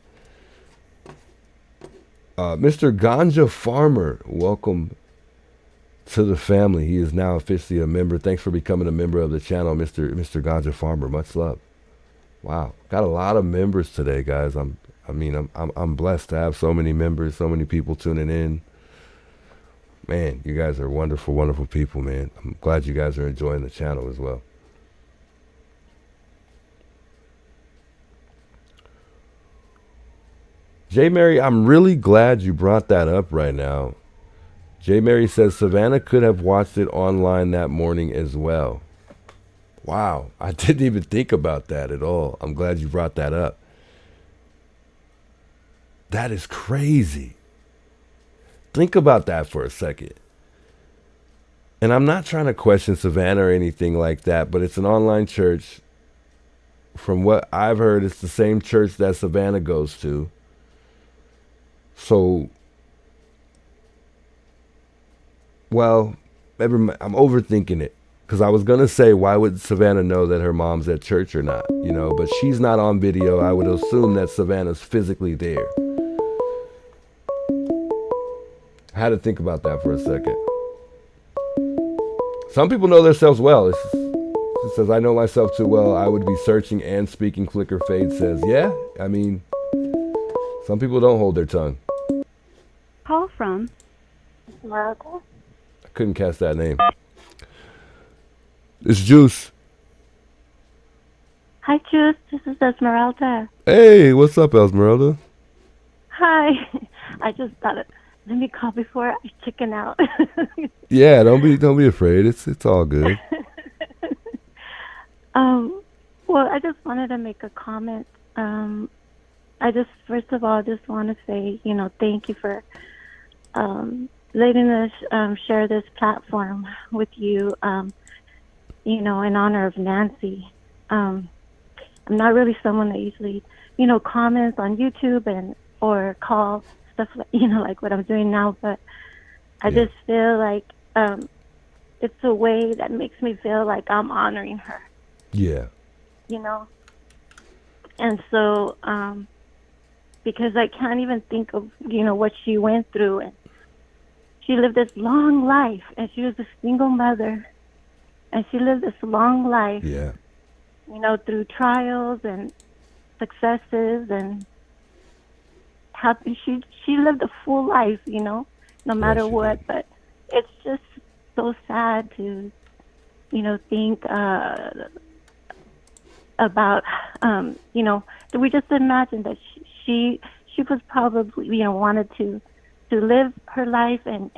Mr. Ganja Farmer, welcome to the family. He is now officially a member. Thanks for becoming a member of the channel, Mr. Ganja Farmer. Much love. Wow, got a lot of members today, guys. I'm blessed to have so many members, so many people tuning in. Man, you guys are wonderful, wonderful people, man. I'm glad you guys are enjoying the channel as well. J. Mary, I'm really glad you brought that up right now. J. Mary says Savannah could have watched it online that morning as well. Wow, I didn't even think about that at all. I'm glad you brought that up. That is crazy. Think about that for a second. And I'm not trying to question Savannah or anything like that, but it's an online church. From what I've heard, it's the same church that Savannah goes to. So, well, I'm overthinking it. Because I was going to say, why would Savannah know that her mom's at church or not? But she's not on video. I would assume that Savannah's physically there. I had to think about that for a second. Some people know themselves well. It says, I know myself too well. I would be searching and speaking. Flicker Fade says, yeah, some people don't hold their tongue. Call from America. I couldn't catch that name. It's Juice. Hi, Juice. This is Esmeralda. Hey, what's up, Esmeralda? Hi. I just thought, let me call before I chicken out. Yeah, don't be afraid. It's all good. Well, I just wanted to make a comment. First of all, just want to say, thank you for letting us share this platform with you. In honor of Nancy. I'm not really someone that usually, comments on YouTube or call stuff like what I'm doing now, but I just feel like it's a way that makes me feel like I'm honoring her. Yeah. And so, because I can't even think of, what she went through, and she lived this long life, and she was a single mother. And she lived this long life, through trials and successes, and happened. She lived a full life, you know, no matter what. did. But it's just so sad to, you know, think about, you know, we just imagine that she was probably, you know, wanted to live her life and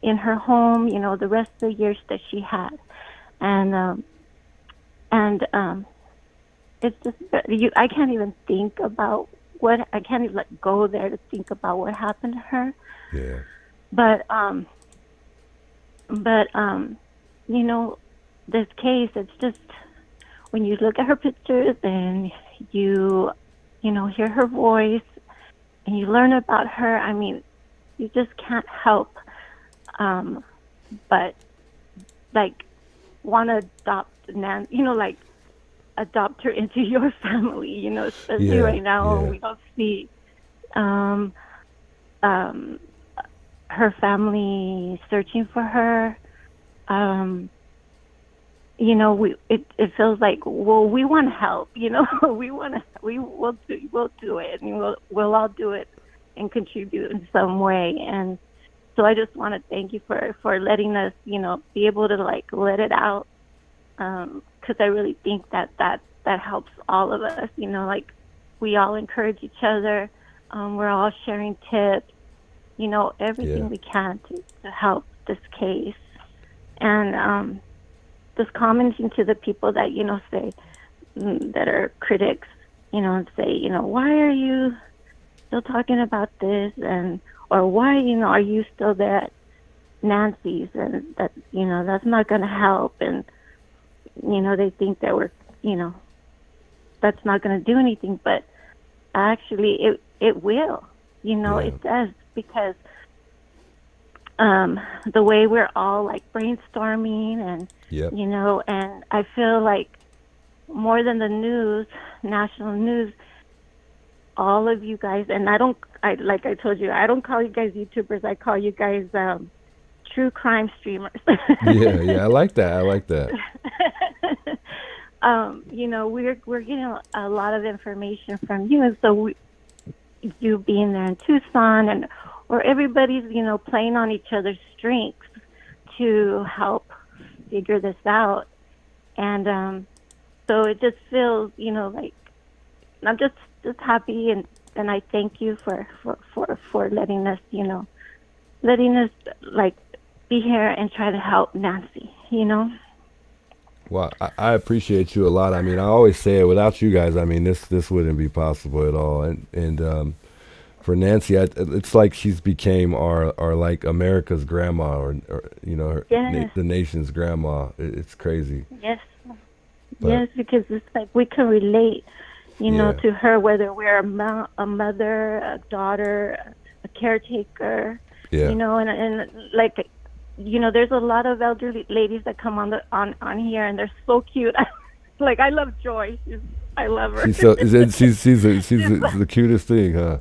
in her home, you know, the rest of the years that she had, and it's just I can't even think about I can't even go there to think about what happened to her. Yeah. But you know, this case, it's just when you look at her pictures and you know, hear her voice and you learn about her, I mean, you just can't help but like want to adopt you know, like adopt her into your family, you know, especially right now we don't see her family searching for her. You know, it feels like, well, we want to help, you know, we'll do it, and we'll all do it and contribute in some way. And so I just want to thank you for letting us, you know, be able to like let it out, because I really think that helps all of us, you know, like we all encourage each other, we're all sharing tips, you know, everything we can to help this case. And just commenting to the people that, you know, say that are critics, you know, and say, you know, why are you still talking about this, and or why, you know, are you still there at Nancy's, and that, you know, that's not going to help, and you know, they think that we're, you know, that's not going to do anything, but actually it will, you know, it does, because the way we're all like brainstorming and you know, and I feel like more than the news, national news, all of you guys, and like I told you, I don't call you guys YouTubers, I call you guys true crime streamers. I like that. You know, we're getting a lot of information from you, and so you being there in Tucson, or everybody's, you know, playing on each other's strengths to help figure this out. And so it just feels, you know, like I'm just happy, and I thank you for letting us, you know, like be here and try to help Nancy, you know. Well, I appreciate you a lot. I mean, I always say it, without you guys, I mean, this wouldn't be possible at all. And for Nancy, it's like she's became our like America's grandma, or you know, the nation's grandma. It's crazy. Yes. Yes, because it's like we can relate, you know, to her, whether we're a mother, a daughter, a caretaker, you know, and like, you know, there's a lot of elderly ladies that come on here, and they're so cute. Like, I love Joy. I love her. She's the cutest thing, huh?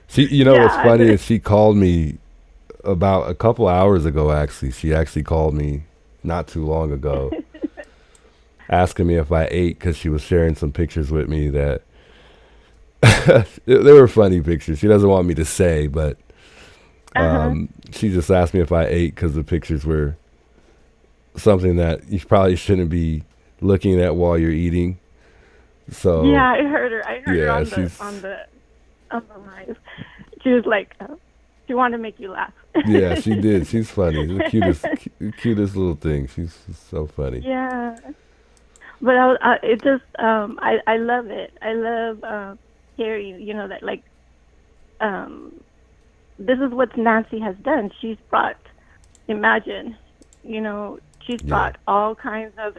She, you know, what's funny is she called me about a couple hours ago. Actually, she called me not too long ago, asking me if I ate, because she was sharing some pictures with me that they were funny pictures. She doesn't want me to say, but she just asked me if I ate, because the pictures were something that you probably shouldn't be looking at while you're eating. So yeah, I heard her. I heard her on the live. She was like, she wanted to make you laugh. Yeah, she did. She's funny. The cutest little thing. She's so funny. Yeah, but it just I love it. I love hearing, you know, that like this is what Nancy has done. She's brought, imagine, you know, she's brought all kinds of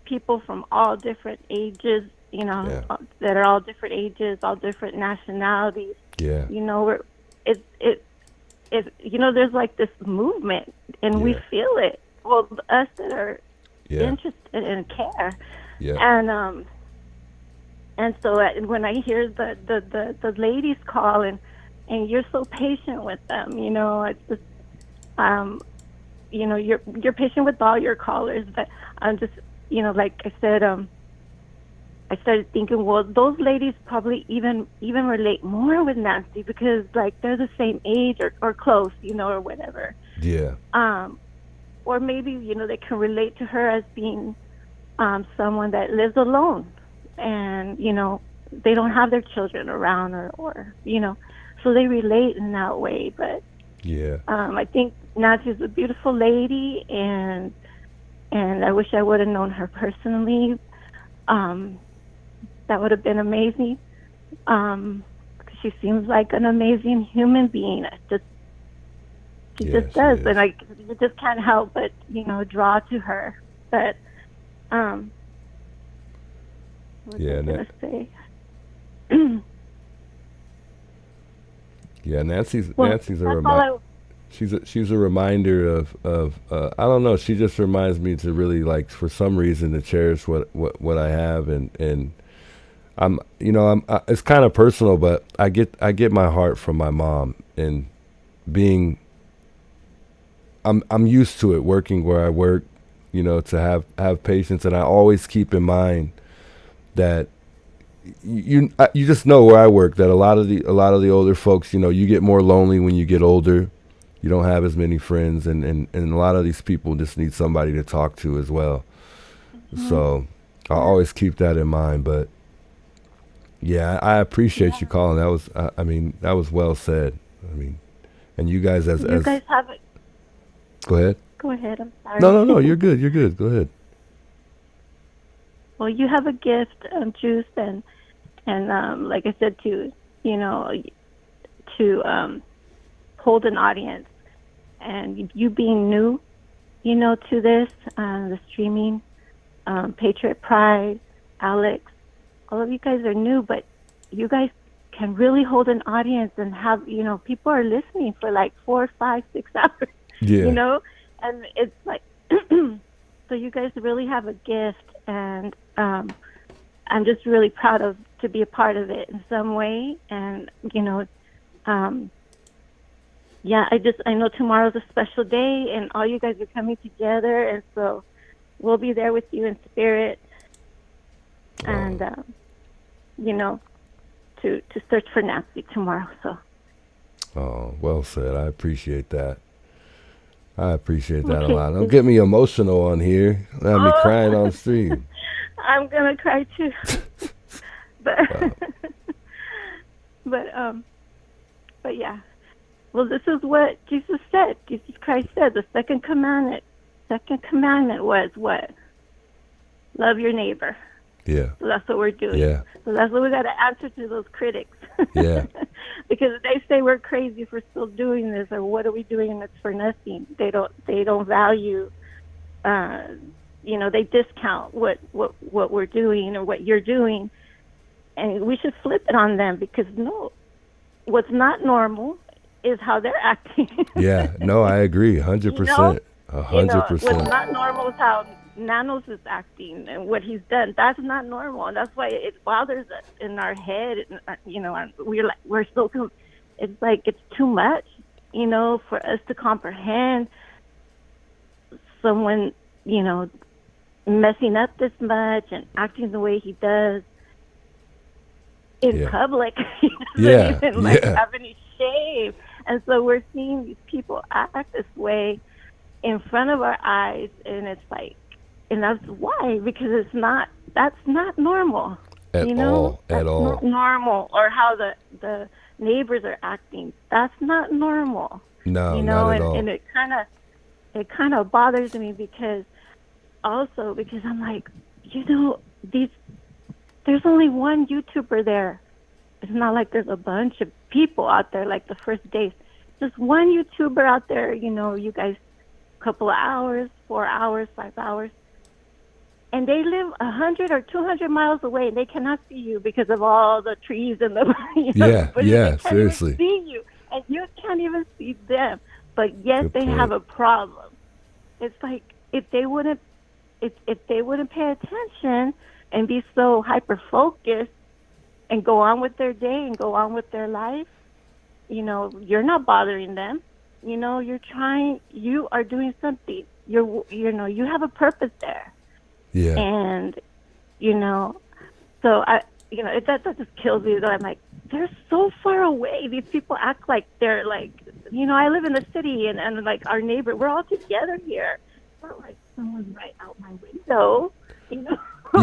people from all different ages, you know, that are all different ages, all different nationalities. Yeah. You know, it's you know, there's like this movement, and we feel it. Well, us that are interested and care. Yeah. And so when I hear the ladies call, and you're so patient with them, you know, it's just, you know, you're patient with all your callers, but I'm just, you know, like I said, I started thinking, well, those ladies probably even relate more with Nancy because like they're the same age or close, or whatever. Yeah. Or maybe, they can relate to her as being someone that lives alone and, they don't have their children around or so they relate in that way. But yeah, I think Nancy's a beautiful lady and I wish I would have known her personally. That would have been amazing. She seems like an amazing human being. She just does, and you just can't help but draw to her. But what was I gonna say? Yeah, Nancy's a reminder. She's a reminder of I don't know. She just reminds me to really like for some reason to cherish what I have and I'm it's kind of personal, but I get my heart from my mom and being. I'm used to it working where I work, to have patience, and I always keep in mind that you just know where I work that a lot of the older folks, you get more lonely when you get older. You don't have as many friends, and a lot of these people just need somebody to talk to as well. Mm-hmm. So I always keep that in mind. But yeah, I appreciate you calling. That was that was well said. And you guys guys have it. Go ahead. Go ahead. I'm sorry. No. You're good. You're good. Go ahead. Well, you have a gift, Juice, and like I said, to hold an audience, and you being new, to this, the streaming, Patriot Pride, Alex, all of you guys are new, but you guys can really hold an audience and have, people are listening for like 4, 5, 6 hours. Yeah. And it's like, so you guys really have a gift, and I'm just really proud to be a part of it in some way. And, I know tomorrow's a special day, and all you guys are coming together, and so we'll be there with you in spirit, and, to search for Nancy tomorrow, so. Oh, well said. I appreciate that. A lot. Don't get me emotional on here. Have me crying on stream. I'm gonna cry too. But but yeah. Well, this is what Jesus said. Jesus Christ said the second commandment was what? Love your neighbor. Yeah. So that's what we're doing. Yeah. So that's what we got to answer to those critics. Yeah. Because they say we're crazy for still doing this, or what are we doing and it's for nothing. They don't value, they discount what we're doing or what you're doing, and we should flip it on them because no, what's not normal is how they're acting. Yeah. No, I agree, 100%. 100%. What's not normal is how Nanos is acting and what he's done. That's not normal, and that's why it bothers us in our head. We're so. It's like it's too much, for us to comprehend someone, messing up this much and acting the way he does in public. He doesn't even have any shame, and so we're seeing these people act this way in front of our eyes, and it's like. And that's why, because that's not normal. At all. That's not normal. Or how the neighbors are acting. That's not normal. No, not at all. And it kind of bothers me because I'm like, there's only one YouTuber there. It's not like there's a bunch of people out there like the first days. Just one YouTuber out there, you guys, a couple of hours, 4 hours, 5 hours. And they live 100 or 200 miles away, and they cannot see you because of all the trees and the yeah, seriously. See you, and you can't even see them. But yet they have a problem. It's like if they wouldn't pay attention and be so hyper focused and go on with their day and go on with their life, you're not bothering them. You're trying. You are doing something. You have a purpose there. Yeah. And, So that just kills me. That I'm like, they're so far away. These people act like they're like, I live in the city and like our neighbor, we're all together here. It's not like someone's right out my window,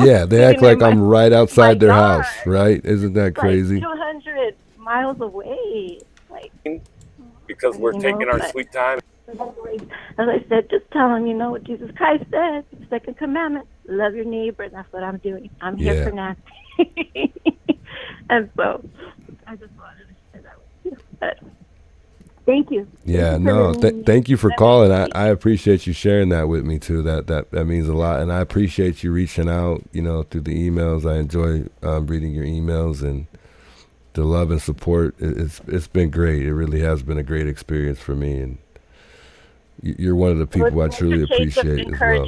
Yeah, they act like I'm right outside their yard. house, right? Isn't that crazy? Like 200 miles away. Like, because we're taking our sweet time. As I said, just tell them, what Jesus Christ said, the second commandment, love your neighbor. That's what I'm doing. I'm here for Nancy. And so I just wanted to share that with you. But thank you. Yeah, thank you for calling. I appreciate you sharing that with me too. That means a lot. And I appreciate you reaching out, through the emails. I enjoy reading your emails, and the love and support. It's been great. It really has been a great experience for me. And you're one of the people I truly appreciate as well.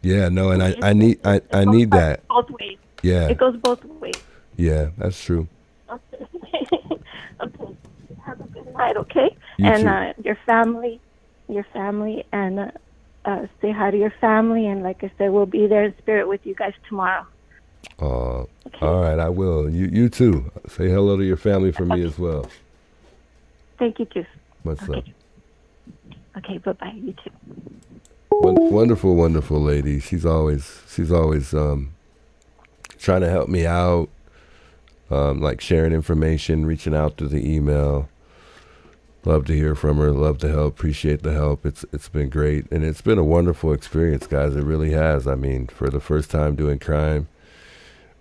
Yeah, no, and I need that. Both ways. Yeah. It goes both ways. Yeah, that's true. Okay. Okay. Have a good night, okay? You and too. Your family, and say hi to your family. And like I said, we'll be there in spirit with you guys tomorrow. Okay. All right, I will. You too. Say hello to your family for me as well. Thank you, too. What's up? Okay, bye-bye. You too. Wonderful, wonderful lady. She's always trying to help me out, like sharing information, reaching out through the email. Love to hear from her. Love to help. Appreciate the help. It's been great, and it's been a wonderful experience, guys. It really has. I mean, for the first time doing crime,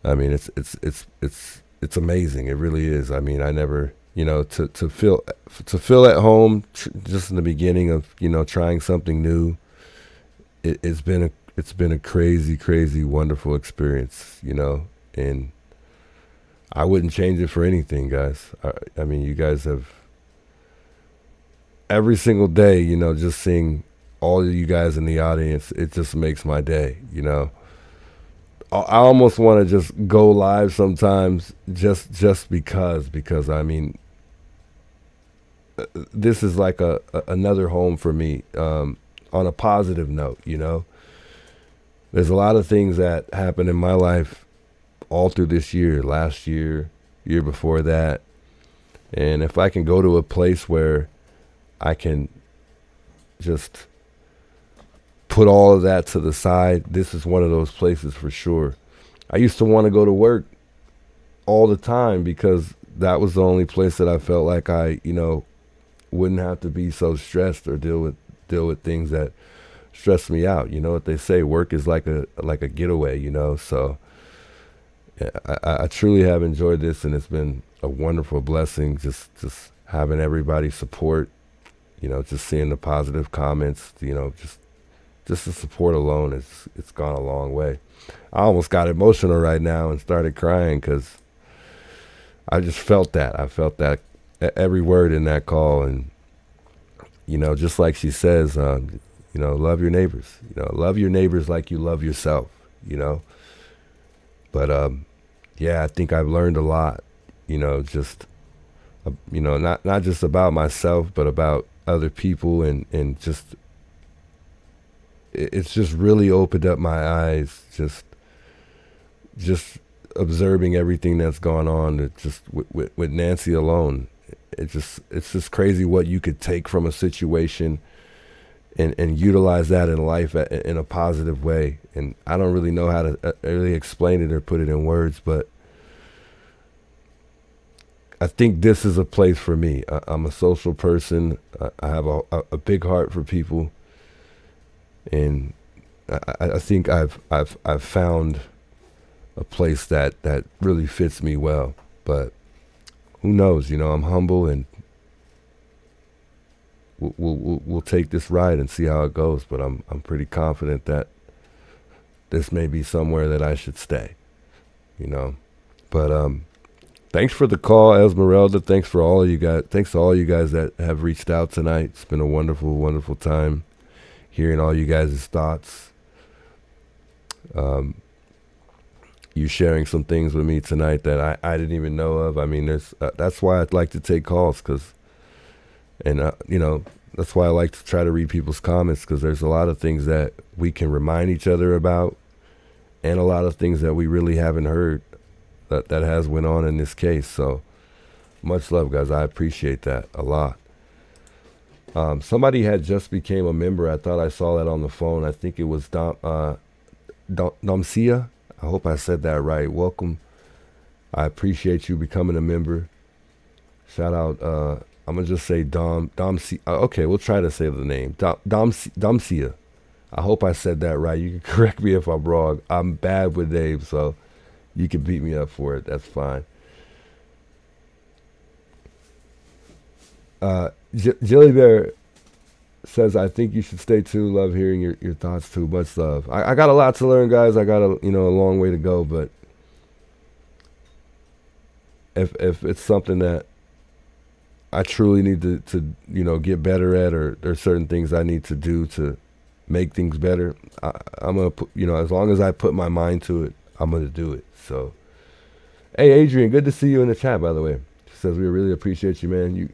I mean, it's amazing. It really is. I mean, I never. To feel at home just in the beginning of trying something new. It's been a crazy wonderful experience, and I wouldn't change it for anything, guys. I mean, you guys have every single day, just seeing all of you guys in the audience. It just makes my day. I almost want to just go live sometimes just because I mean, this is like another home for me, on a positive note. There's a lot of things that happened in my life all through this year, last year before that. And if I can go to a place where I can just put all of that to the side, this is one of those places for sure. I used to want to go to work all the time because that was the only place that I felt like I, wouldn't have to be so stressed or deal with things that stress me out. You know what they say, work is like a getaway, so yeah, I truly have enjoyed this, and it's been a wonderful blessing just having everybody support, just seeing the positive comments, just the support alone, it's gone a long way. I almost got emotional right now and started crying because I just felt that. I felt that every word in that call. And, just like she says, love your neighbors. Love your neighbors like you love yourself, But, yeah, I think I've learned a lot, just, not just about myself, but about other people, and just, it's just really opened up my eyes, just observing everything that's gone on, just with Nancy alone. It's just crazy what you could take from a situation and utilize that in life in a positive way. And I don't really know how to really explain it or put it in words, but I think this is a place for me. I'm a social person. I have a big heart for people, and I think I've found a place that really fits me well. But who knows? I'm humble, and we'll take this ride and see how it goes. But I'm pretty confident that this may be somewhere that I should stay. But thanks for the call, Esmeralda. Thanks for all of you guys. Thanks to all you guys that have reached out tonight. It's been a wonderful, wonderful time hearing all you guys' thoughts. You sharing some things with me tonight that I didn't even know of. I mean, that's why I'd like to take calls, that's why I like to try to read people's comments, because there's a lot of things that we can remind each other about, and a lot of things that we really haven't heard that has went on in this case. So much love, guys. I appreciate that a lot. Somebody had just became a member. I thought I saw that on the phone. I think it was Domcia. I hope I said that right. Welcome. I appreciate you becoming a member. Shout out. I'm gonna just say Domcia. Okay, we'll try to say the name. Domcia. I hope I said that right. You can correct me if I'm wrong. I'm bad with names, so you can beat me up for it. That's fine. Jilly Bear says, I think you should stay tuned. Love hearing your thoughts too. Much love. I got a lot to learn, guys. I got a long way to go, but if it's something that I truly need to get better at, or there's certain things I need to do to make things better, I'm gonna put, as long as I put my mind to it, I'm gonna do it. So, hey Adrian, good to see you in the chat, by the way. She says, we really appreciate you, man.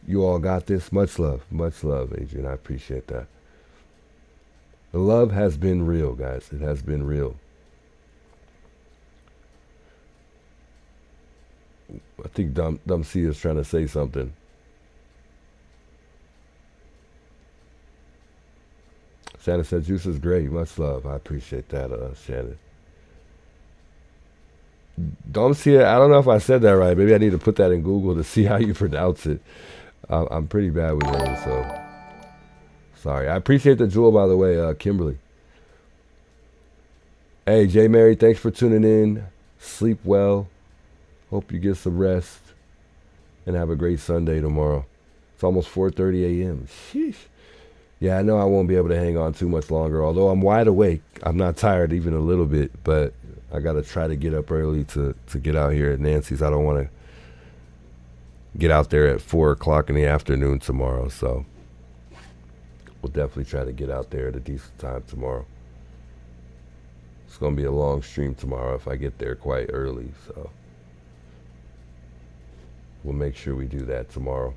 You all got this. Much love, Adrian. I appreciate that. The love has been real, guys. It has been real. I think Dumb C is trying to say something. Shannon said, juice is great. Much love. I appreciate that, Shannon. Domcia, I don't know if I said that right. Maybe I need to put that in Google to see how you pronounce it. I'm pretty bad with names, so sorry. I appreciate the jewel, by the way, Kimberly. Hey, J. Mary, thanks for tuning in. Sleep well. Hope you get some rest and have a great Sunday tomorrow. It's almost 4:30 a.m. Sheesh. Yeah, I know I won't be able to hang on too much longer, although I'm wide awake. I'm not tired even a little bit, but I got to try to get up early to get out here at Nancy's. I don't want to get out there at 4 o'clock in the afternoon tomorrow, so we'll definitely try to get out there at a decent time tomorrow. It's going to be a long stream tomorrow if I get there quite early, so we'll make sure we do that tomorrow.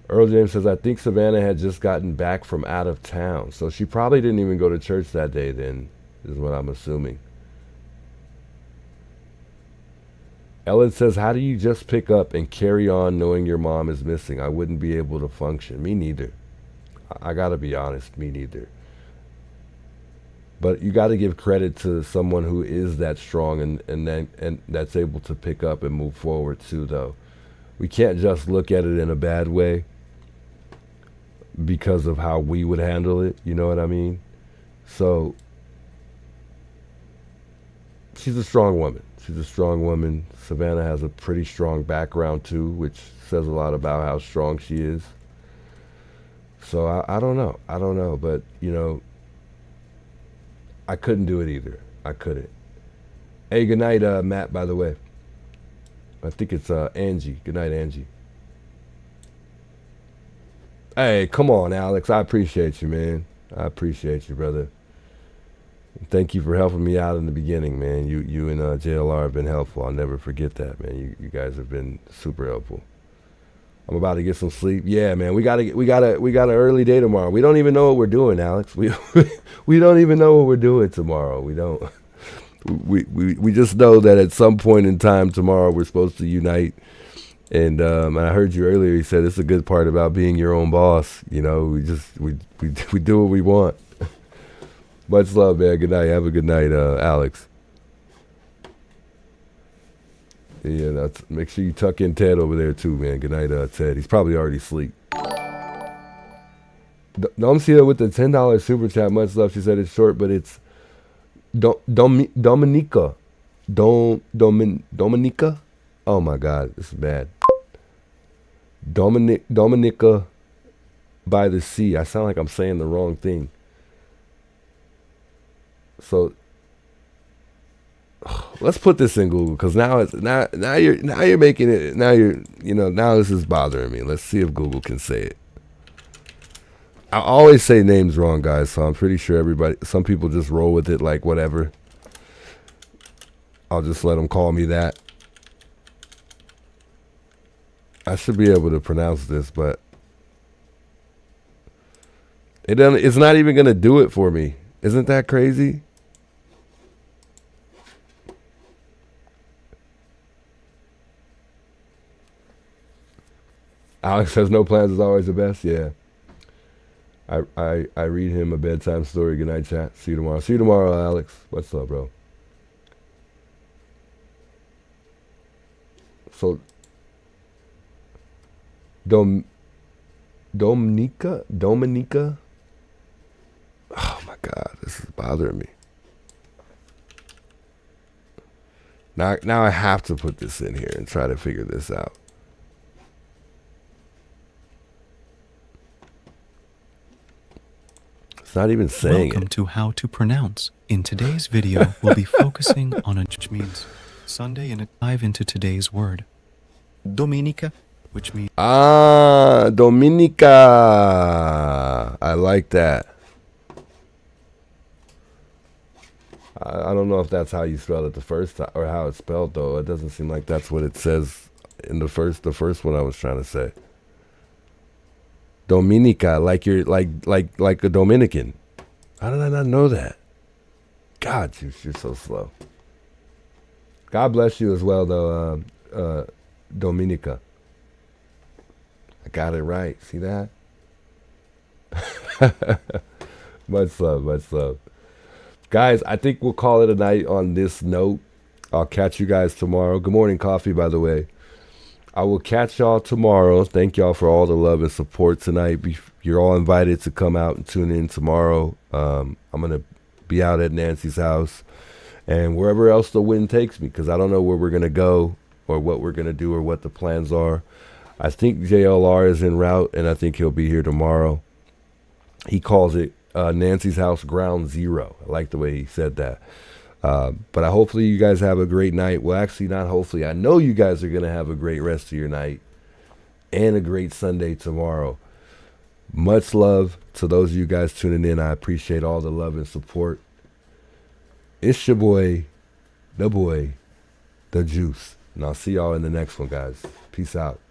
Earl James says, I think Savannah had just gotten back from out of town, so she probably didn't even go to church that day then, is what I'm assuming. Ellen says, how do you just pick up and carry on knowing your mom is missing? I wouldn't be able to function. Me neither. I got to be honest, me neither. But you got to give credit to someone who is that strong and that's able to pick up and move forward too, though. We can't just look at it in a bad way because of how we would handle it, you know what I mean? So she's a strong woman. She's a strong woman. Savannah has a pretty strong background too, which says a lot about how strong she is. So I don't know. I don't know, but I couldn't do it either. I couldn't. Hey, good night, Matt, by the way. I think it's Angie. Good night, Angie. Hey, come on, Alex. I appreciate you, man. I appreciate you, brother. Thank you for helping me out in the beginning, man. You and JLR have been helpful. I'll never forget that, man. You guys have been super helpful. I'm about to get some sleep. Yeah, man. We got an early day tomorrow. We don't even know what we're doing, Alex. We don't even know what we're doing tomorrow. We don't. We just know that at some point in time tomorrow we're supposed to unite. And I heard you earlier. You said it's a good part about being your own boss. We do what we want. Much love, man. Good night. Have a good night, Alex. Yeah, make sure you tuck in Ted over there too, man. Good night, Ted. He's probably already asleep. Domcia with the $10 super chat. Much love. She said it's short, but it's Dominica. Dominica? Oh my God, this is bad. Dominica by the sea. I sound like I'm saying the wrong thing. So let's put this in Google, because now you're making it. Now this is bothering me. Let's see if Google can say it. I always say names wrong, guys, so I'm pretty sure some people just roll with it like whatever. I'll just let them call me that. I should be able to pronounce this, but It's not even going to do it for me. Isn't that crazy? Alex says no plans is always the best. Yeah. I read him a bedtime story. Good night, chat. See you tomorrow. See you tomorrow, Alex. What's up, bro? So, Dominica? Oh my God, this is bothering me. Now I have to put this in here and try to figure this out. It's not even saying Welcome to How to Pronounce. In today's video, we'll be focusing on which means Sunday and a dive into today's word. Dominica, which means... Dominica. I like that. I don't know if that's how you spelled it the first time, or how it's spelled, though. It doesn't seem like that's what it says in the first one I was trying to say. Dominica, like you're like a Dominican. How did I not know that? God, you're so slow. God bless you as well, though, Dominica. I got it right. See that? Much love, much love. Guys, I think we'll call it a night on this note. I'll catch you guys tomorrow. Good morning, Coffee, by the way. I will catch y'all tomorrow. Thank y'all for all the love and support tonight. You're all invited to come out and tune in tomorrow. I'm going to be out at Nancy's house and wherever else the wind takes me, because I don't know where we're going to go or what we're going to do or what the plans are. I think JLR is en route, and I think he'll be here tomorrow. He calls it Nancy's house ground zero. I like the way he said that. But hopefully you guys have a great night. Well, actually, not hopefully. I know you guys are going to have a great rest of your night and a great Sunday tomorrow. Much love to those of you guys tuning in. I appreciate all the love and support. It's your boy, the Juice. And I'll see y'all in the next one, guys. Peace out.